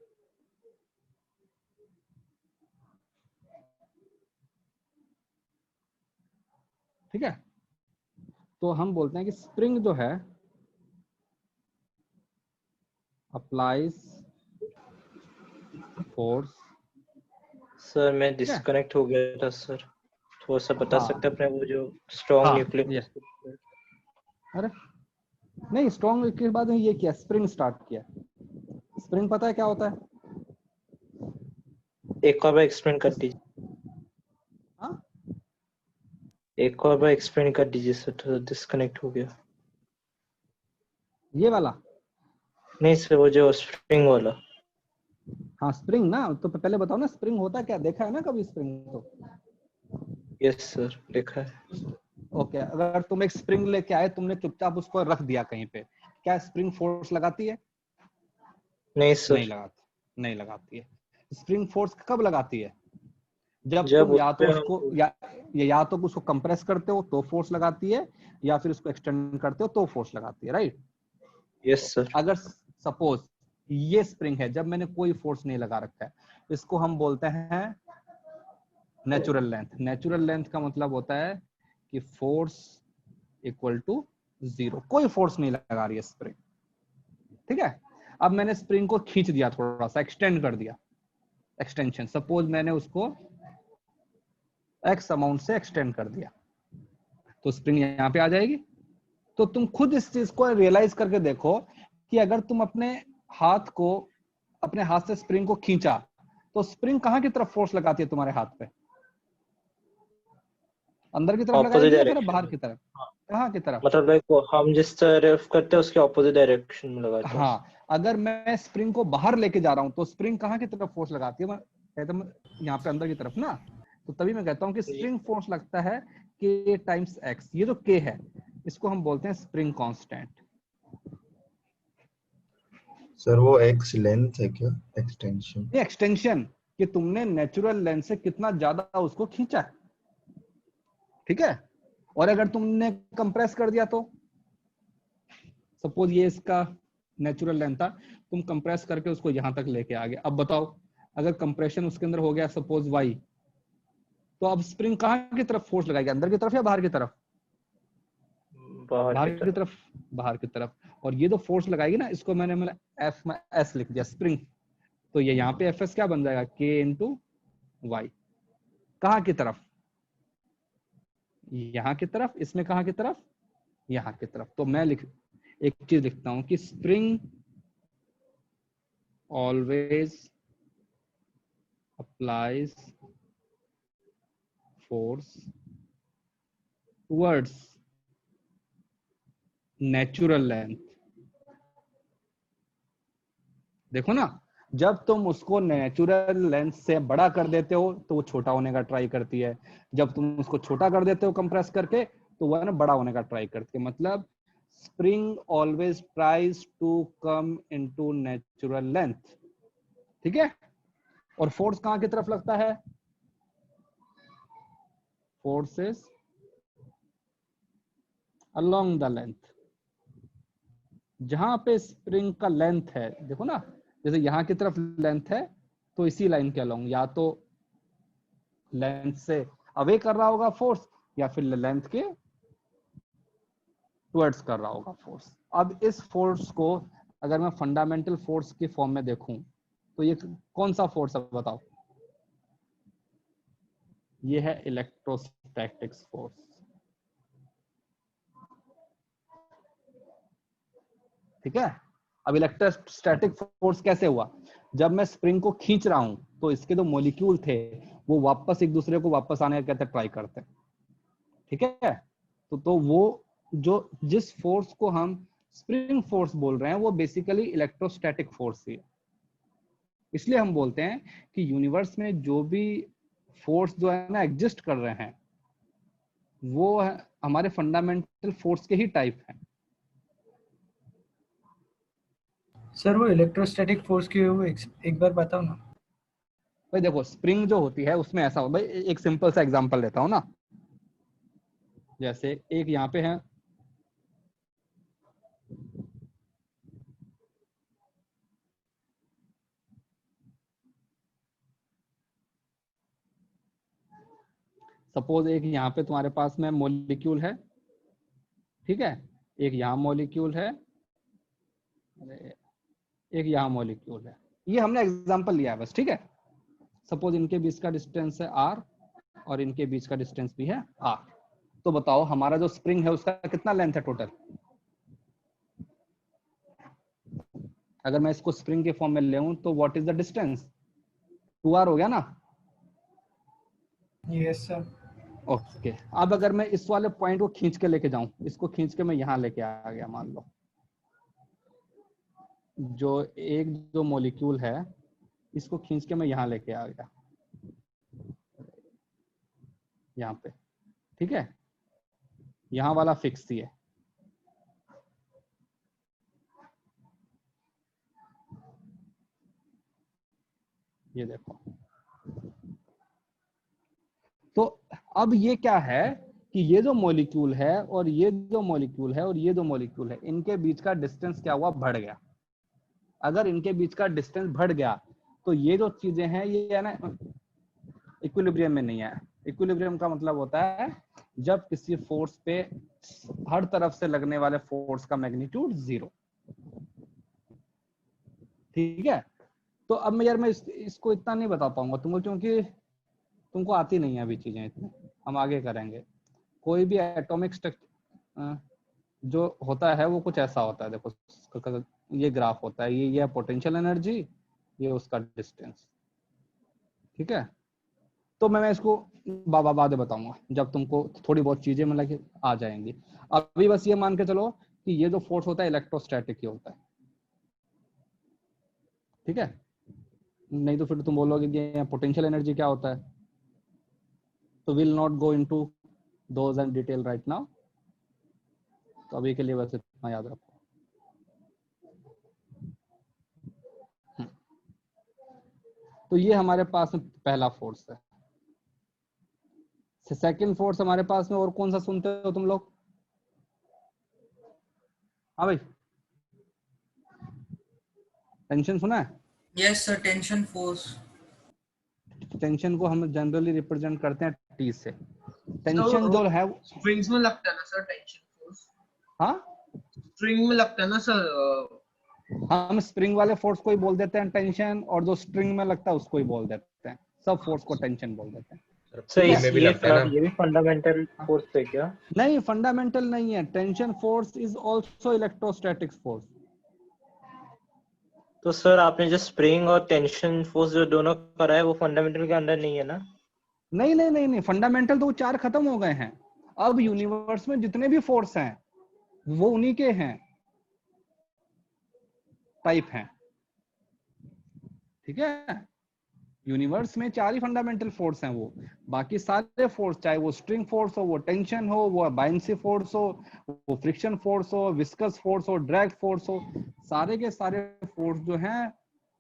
ठीक है, तो हम बोलते हैं कि स्प्रिंग जो है अप्लाइज फोर्स। सर मैं डिस्कनेक्ट हो गया था सर, थोड़ा सा बता सकते हैं अपने वो जो स्ट्रॉन्ग न्यूक्लियर। अरे नहीं, स्ट्रॉन्ग के बाद ये किया, स्प्रिंग स्टार्ट किया। स्प्रिंग पता है क्या होता है? एक और बार एक्सप्लेन कर दीजिए। हाँ, एक और बार एक्सप्लेन कर दीजिए सर, थोड़ा डिस्कनेक्ट हो गया। ये वाला नहीं सर, वो जो स्प्रिंग वाला। हाँ स्प्रिंग ना, तो पहले बताओ ना स्प्रिंग होता क्या, देखा है ना कभी स्प्रिंग? तो यस सर देखा है। ओके, अगर तुम एक स्प्रिंग लेके आए, तुमने चुपचाप उसको रख दिया कहीं पे, क्या स्प्रिंग फोर्स लगाती है? नहीं सर, नहीं लगाती, नहीं लगाती है। स्प्रिंग फोर्स कब लगाती है? जब जब तुम या तो उसपे उसको या तो उसको कंप्रेस करते हो तो फोर्स लगाती है, या फिर उसको एक्सटेंड करते हो तो फोर्स लगाती है, राइट? Yes sir. अगर सपोज ये स्प्रिंग है, जब मैंने कोई फोर्स नहीं लगा रखा है, इसको हम बोलते हैं नेचुरल लेंथ। नेचुरल लेंथ का मतलब होता है कि फोर्स इक्वल टू 0, कोई फोर्स नहीं लगा रही है स्प्रिंग, ठीक है। अब मैंने स्प्रिंग को खींच दिया, थोड़ा सा एक्सटेंड कर दिया, एक्सटेंशन, सपोज मैंने उसको x अमाउंट से एक्सटेंड कर दिया, तो स्प्रिंग यहाँ पे आ जाएगी। तो तुम खुद इस चीज को रियलाइज करके देखो कि अगर तुम अपने हाथ से स्प्रिंग को खींचा, तो स्प्रिंग कहाँ की तरफ फोर्स लगाती है तुम्हारे हाथ पे? अंदर की तरफ लगाएगी या फिर बाहर की तरफ? कहाँ की तरफ? मतलब लाइक हम जिस तरफ करते हैं उसके ऑपोजिट डायरेक्शन में लगाते हैं। हाँ, अगर मैं स्प्रिंग को बाहर लेके जा रहा हूँ तो स्प्रिंग कहाँ की तरफ फोर्स लगाती है? मैं कहता हूँ यहाँ पे अंदर की तरफ ना, तो तभी मैं कहता हूँ कि स्प्रिंग फोर्स लगता है k टाइम्स x। ये जो k है इसको हम बोलते हैं स्प्रिंग कांस्टेंट। सर वो x लेंथ है क्या, एक्सटेंशन? ये एक्सटेंशन कि तुमने नेचुरल लेंथ से कितना ज्यादा उसको खींचा है, ठीक है। और अगर तुमने कंप्रेस कर दिया, तो सपोज ये इसका नेचुरल लेंथ था, तुम कंप्रेस करके उसको यहां तक लेके आ गए। अब बताओ अगर कंप्रेशन उसके अंदर हो गया सपोज y, तो अब स्प्रिंग कहाँ की तरफ फोर्स लगाएगी, अंदर की तरफ या बाहर की तरफ? बाहर की तरफ, बाहर की तरफ। और ये जो फोर्स लगाएगी ना, इसको मैंने एफ में एस लिख दिया, स्प्रिंग। तो ये यहाँ पे एफ एस क्या बन जाएगा, k इंटू वाई। कहाँ की तरफ? यहाँ की तरफ। इसमें कहाँ की तरफ? यहाँ की तरफ। तो मैं एक चीज लिखता हूं कि spring always applies force towards natural length. देखो ना, जब तुम उसको नेचुरल लेंथ से बड़ा कर देते हो तो वो छोटा होने का ट्राई करती है, जब तुम उसको छोटा कर देते हो कंप्रेस करके तो वह ना बड़ा होने का ट्राई करती है। मतलब spring always tries to come into natural length, ठीक है। और फोर्स कहां की तरफ लगता है? Forces along the length. जहां पे स्प्रिंग का लेंथ है, देखो ना, जैसे यहां की तरफ लेंथ है तो इसी लाइन के अलोंग, या तो लेंथ से अवे कर रहा होगा फोर्स, या फिर लेंथ के टुवर्ड्स कर रहा होगा फोर्स। अब इस फोर्स को अगर मैं फंडामेंटल फोर्स की फॉर्म में देखूं तो ये कौन सा फोर्स है बताओ? ये है इलेक्ट्रोस्टैटिक्स फोर्स। ठीक है। अब इलेक्ट्रोस्टैटिक फोर्स कैसे हुआ? जब मैं स्प्रिंग को खींच रहा हूं तो इसके जो मॉलिक्यूल थे वो वापस एक दूसरे को वापस आने का ट्राई करते हैं, ठीक है। तो वो जो जिस फोर्स को हम स्प्रिंग फोर्स बोल रहे हैं वो बेसिकली इलेक्ट्रोस्टैटिक फोर्स ही है। इसलिए हम बोलते हैं कि यूनिवर्स में जो भी फोर्स जो है ना एग्जिस्ट कर रहे हैं वो हमारे फंडामेंटल फोर्स के ही टाइप हैं। सर वो इलेक्ट्रोस्टैटिक फोर्स की वो एक बार बताओ ना। भाई देखो स्प्रिंग जो होती है उसमें ऐसा हो, भाई एक सिंपल सा एग्जांपल लेता हूँ ना, जैसे एक यहाँ पे है सपोज एक यहाँ पे तुम्हारे पास में मॉलिक्यूल है, ठीक है, एक यहाँ मॉलिक्यूल है, एक यहाँ मॉलिक्यूल है, ये हमने एग्जांपल लिया है बस, ठीक है। सपोज इनके बीच का डिस्टेंस है r और इनके बीच का डिस्टेंस भी है r। तो बताओ हमारा जो स्प्रिंग है उसका कितना लेंथ है टोटल? अगर मैं इसको स्प्रिंग के फॉर्म में ले तो what is the distance? 2r हो गया ना? Yes sir. ओके अब अगर मैं इस वाले पॉइंट को खींच के लेके जाऊं, इसको खींच के मैं यहाँ लेके आ गया, मान लो जो मॉलिक्यूल है इसको खींच के मैं यहाँ लेके आ गया, यहाँ पे, ठीक है, यहाँ वाला फिक्स ही है, ये देखो। तो अब ये क्या है कि ये जो मॉलिक्यूल है और ये जो मॉलिक्यूल है और ये जो मॉलिक्यूल है इनके बीच का डिस्टेंस क्या हुआ? बढ़ गया। अगर इनके बीच का डिस्टेंस बढ़ गया तो ये जो चीजें हैं ये है ना इक्विलिब्रियम में नहीं है। इक्विलिब्रियम का मतलब होता है जब किसी फोर्स पे हर तरफ से लगने वाले फोर्स का मैग्नीट्यूड 0, ठीक है। तो अब मैं यार मैं इसको इतना नहीं बता पाऊंगा तुमको, क्योंकि तुमको आती नहीं है अभी चीजें इतनी, हम आगे करेंगे। कोई भी एटॉमिक स्ट्रक्चर जो होता है वो कुछ ऐसा होता है, देखो ये ग्राफ होता है, ये पोटेंशियल एनर्जी, ये उसका डिस्टेंस, ठीक है। तो मैं इसको बाद में बताऊंगा जब तुमको थोड़ी बहुत चीजें मतलब आ जाएंगी। अभी बस ये मान के चलो कि ये जो फोर्स होता है इलेक्ट्रोस्टैटिक ही होता है, ठीक है। नहीं तो फिर तुम बोलोगे कि पोटेंशियल एनर्जी क्या होता है, तो will not go into those in detail right now. तो अभी के लिए बस इतना याद रखो। तो ये हमारे पास में पहला फोर्स है। सेकंड फोर्स हमारे पास में और कौन सा सुनते हो तुम लोग? हाँ भाई, टेंशन सुना है? Yes sir, tension force. Tension को हम जनरली रिप्रेजेंट करते हैं T से। टेंशन जो है स्प्रिंग्स में लगता है ना सर टेंशन फोर्स? हाँ स्प्रिंग में लगता है ना सर? हम स्प्रिंग वाले फोर्स को ही बोल देते हैं टेंशन, और जो स्ट्रिंग में लगता है उसको ही बोल देते हैं। सब फोर्स को टेंशन बोल देते हैं। सर में भी लगता है ना? ये भी फंडामेंटल फोर्स है क्या? नहीं, फंडामेंटल नहीं है। Tension force is also electrostatic force. तो सर आपने जो स्प्रिंग और टेंशन फोर्स जो दोनों करा है वो फंडामेंटल के अंदर नहीं है ना? नहीं, फंडामेंटल तो वो 4 खत्म हो गए हैं। अब यूनिवर्स में जितने भी फोर्स हैं वो उन्हीं के हैं, टाइप हैं, ठीक है। यूनिवर्स में 4 ही फंडामेंटल फोर्स हैं, वो बाकी सारे फोर्स, चाहे वो स्ट्रिंग फोर्स हो, वो टेंशन हो, वो बायंसी फोर्स हो, वो फ्रिक्शन फोर्स हो, विस्कस फोर्स हो, ड्रैग फोर्स हो, सारे के सारे फोर्स जो हैं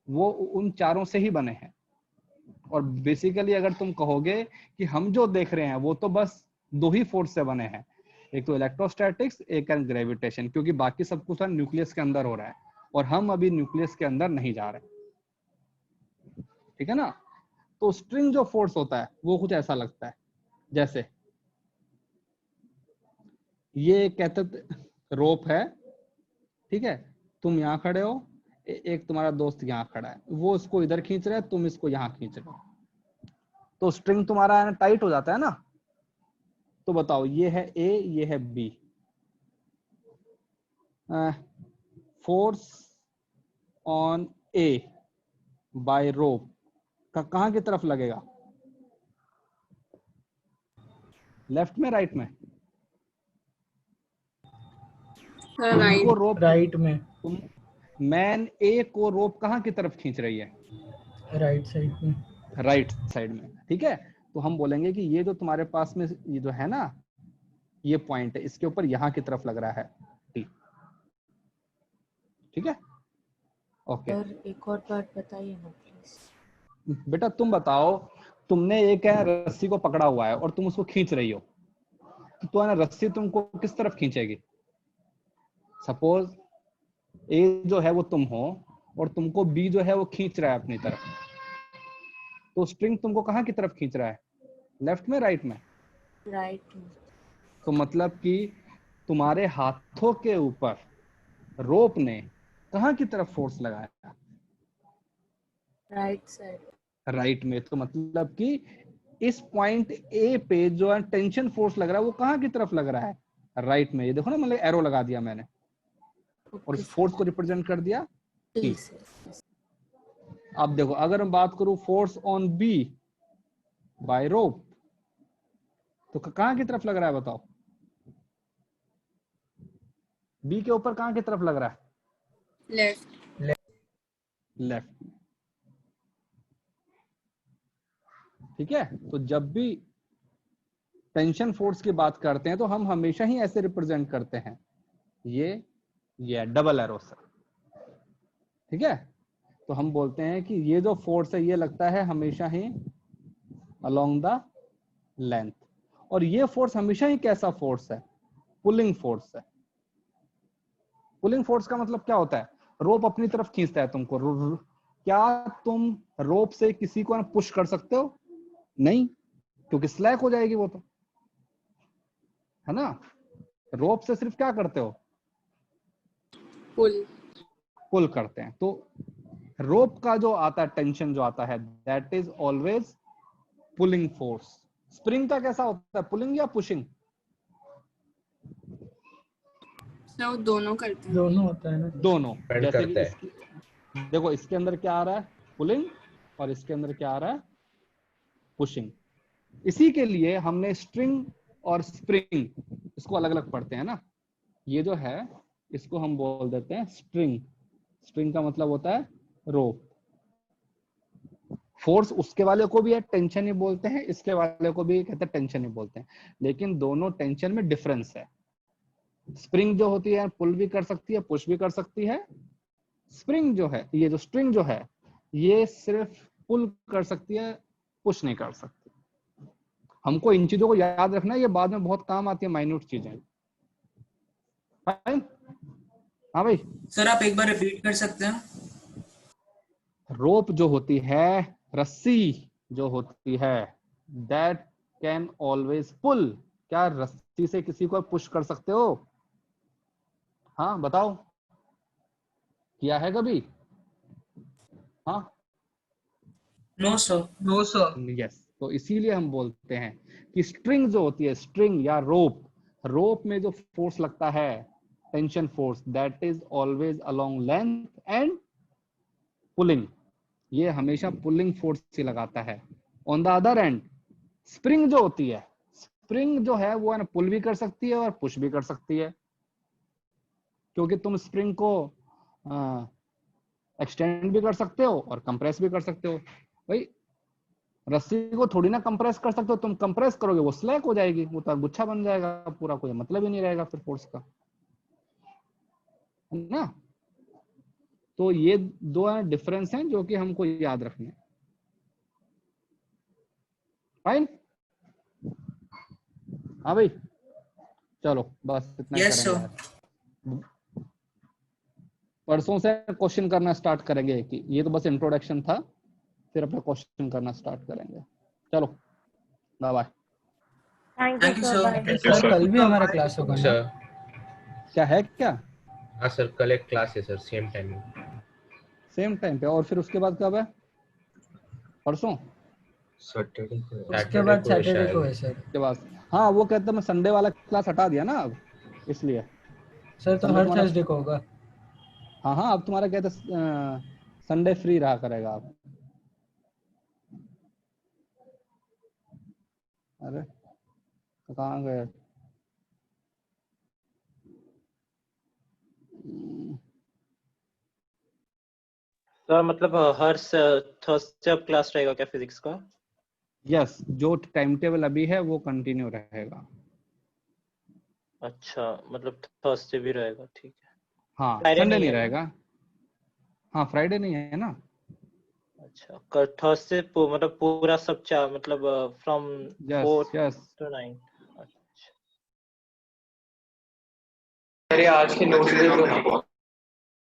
वो उन चारों से ही बने हैं। और बेसिकली अगर तुम कहोगे कि हम जो देख रहे हैं वो तो बस 2 ही फोर्स से बने हैं, एक तो इलेक्ट्रोस्टैटिक्स, एक है ग्रेविटेशन, क्योंकि बाकी सब कुछ न्यूक्लियस के अंदर हो रहा है और हम अभी न्यूक्लियस के अंदर नहीं जा रहे, ठीक है ना। तो स्ट्रिंग जो फोर्स होता है वो कुछ ऐसा लगता है, जैसे ये कहते रोप है, ठीक है, तुम यहाँ खड़े हो, एक तुम्हारा दोस्त यहाँ खड़ा है, वो इसको इधर खींच रहा है, तुम इसको यहाँ खींच रहे हो, तो स्ट्रिंग तुम्हारा टाइट हो जाता है ना। तो बताओ ये है A, ये है B, force on A by rope का कहाँ की तरफ लगेगा? लेफ्ट में, राइट में? तुमको रोप राइट में, तुम मैन ए को रोप कहाँ की तरफ खींच रही है? राइट साइड में, राइट साइड में, ठीक है। तो हम बोलेंगे कि ये जो तुम्हारे पास में ये जो है ना, ये पॉइंट है, इसके ऊपर यहाँ की तरफ लग रहा है टी, ठीक है, ओके। सर एक और बात बताइए ना प्लीज। बेटा तुम बताओ, तुमने एक है रस्सी को पकड़ा हुआ है और तुम उसको खींच रही हो, तो है ना रस्सी तुमको किस तरफ खींचेगी? सपोज ए जो है वो तुम हो और तुमको बी जो है वो खींच रहा है अपनी तरफ, तो स्ट्रिंग तुमको कहाँ की तरफ खींच रहा है? लेफ्ट में, राइट में? राइट में। तो मतलब कि तुम्हारे हाथों के ऊपर रोप ने कहाँ की तरफ फोर्स लगाया? Right side. राइट में। तो मतलब कि इस पॉइंट ए पे जो है टेंशन फोर्स लग रहा है वो कहाँ की तरफ लग रहा है? राइट में। ये देखो ना, मतलब एरो लगा दिया मैंने और इस फोर्स को रिप्रेजेंट कर दिया टी। अब देखो, अगर मैं बात करूं फोर्स ऑन बी बाय रोप, तो कहाँ की तरफ लग रहा है बताओ? बी के ऊपर कहाँ की तरफ लग रहा है? लेफ्ट। लेफ्ट। ठीक है। तो जब भी टेंशन फोर्स की बात करते हैं तो हम हमेशा ही ऐसे रिप्रेजेंट करते हैं, ये डबल एरो से, ठीक है। तो हम बोलते हैं कि ये जो फोर्स है ये लगता है हमेशा ही अलोंग द लेंथ, और ये फोर्स हमेशा ही कैसा फोर्स है? पुलिंग फोर्स है। पुलिंग फोर्स का मतलब क्या होता है? रोप अपनी तरफ खींचता है तुमको। क्या तुम रोप से किसी को पुश कर सकते हो? नहीं, क्योंकि स्लैक हो जाएगी वो, तो है ना। रोप से सिर्फ क्या करते हो? पुल करते हैं। तो रोप का जो आता है टेंशन जो आता है, that is always pulling force. Spring का कैसा होता है, पुलिंग या पुशिंग? तो दोनों करते हैं। दोनों होता है ना, दोनों। डिपेंड जैसे कि करता है। देखो इसके अंदर क्या आ रहा है? पुलिंग, और इसके अंदर क्या आ रहा है? पुशिंग। इसी के लिए हमने स्ट्रिंग और स्प्रिंग इसको अलग अलग पढ़ते हैं ना। ये जो है इसको हम बोल देते हैं स्ट्रिंग। स्ट्रिंग का मतलब होता है रोप। फोर्स उसके वाले को भी है टेंशन ही बोलते हैं, इसके वाले को भी कहते हैं टेंशन ही बोलते हैं, लेकिन दोनों टेंशन में डिफरेंस है। स्प्रिंग जो होती है पुल भी कर सकती है, पुश भी कर सकती है। स्प्रिंग जो है, ये जो स्ट्रिंग जो है, ये सिर्फ पुल कर सकती है, पुश नहीं कर सकती। हमको इन चीजों को याद रखना है, ये बाद में बहुत काम आती है, माइन्यूट चीजें। फाइन? हाँ भाई। सर आप एक बार रिपीट कर सकते हैं? रोप जो होती है, रस्सी जो होती है, दैट कैन ऑलवेज पुल। क्या रस्सी से किसी को पुश कर सकते हो? हाँ बताओ, किया है कभी? हाँ, no sir. No sir. Yes. तो इसीलिए हम बोलते हैं कि स्ट्रिंग जो होती है, स्ट्रिंग या रोप, रोप में जो फोर्स लगता है tension force, that is always along length and pulling. ये हमेशा पुलिंग फोर्स ही लगाता है। On the other and spring जो होती है, स्प्रिंग जो है वो है ना पुल भी कर सकती है और पुश भी कर सकती है, क्योंकि तुम स्प्रिंग को एक्सटेंड भी कर सकते हो और कंप्रेस भी कर सकते हो। भाई रस्सी को थोड़ी ना कंप्रेस कर सकते हो, तुम कंप्रेस करोगे वो स्लैक हो जाएगी, वो तो गुच्छा बन जाएगा पूरा, कोई मतलब ही नहीं रहेगा फिर फोर्स का, है ना। तो ये दो डिफरेंस हैं जो कि हमको याद रखने हैं। फाइन? हाँ भाई, चलो बस इतना ही यस करेंगे सर। आज। परसों से क्वेश्चन करना स्टार्ट करेंगे, कि ये तो बस इंट्रोडक्शन था, फिर अपना क्वेश्चन करना स्टार्ट करेंगे। चलो bye bye. Thank you sir. Sir कल भी हमारा क्लास होगा ना? सर क्या है क्या? हाँ सर, कल एक क्लास है sir, same timing. Same time पे? और फिर उसके बाद कब है? परसों? सैटरडे को है। उसके बाद को है सैटरडे को शायद। है सर। के बाद, हाँ वो कहते हैं मैं संडे वाला क्लास हटा दिया ना अब, इसलिए। सर तो संडे हर तुम्हारा, थर्सडे को होगा। हाँ हाँ, अब तुम्हारा कहते संडे फ्री रहा करेगा आप। अरे तो कहाँ गए? सर मतलब हर थर्सडे अब क्लास रहेगा क्या फिजिक्स का? यस, जो टाइम टेबल अभी है वो कंटिन्यू रहेगा। अच्छा, मतलब थर्सडे भी रहेगा, ठीक है। हाँ, फ्राइडे संडे नहीं नहीं है ना? रहेगा। हाँ, फ्राइडे नहीं है ना। अच्छा, कर थर्सडे मतलब पूरा सब मतलब फ्रॉम 4 यस to 9। अच्छा, अरे आज के नोट्स दे दो ना।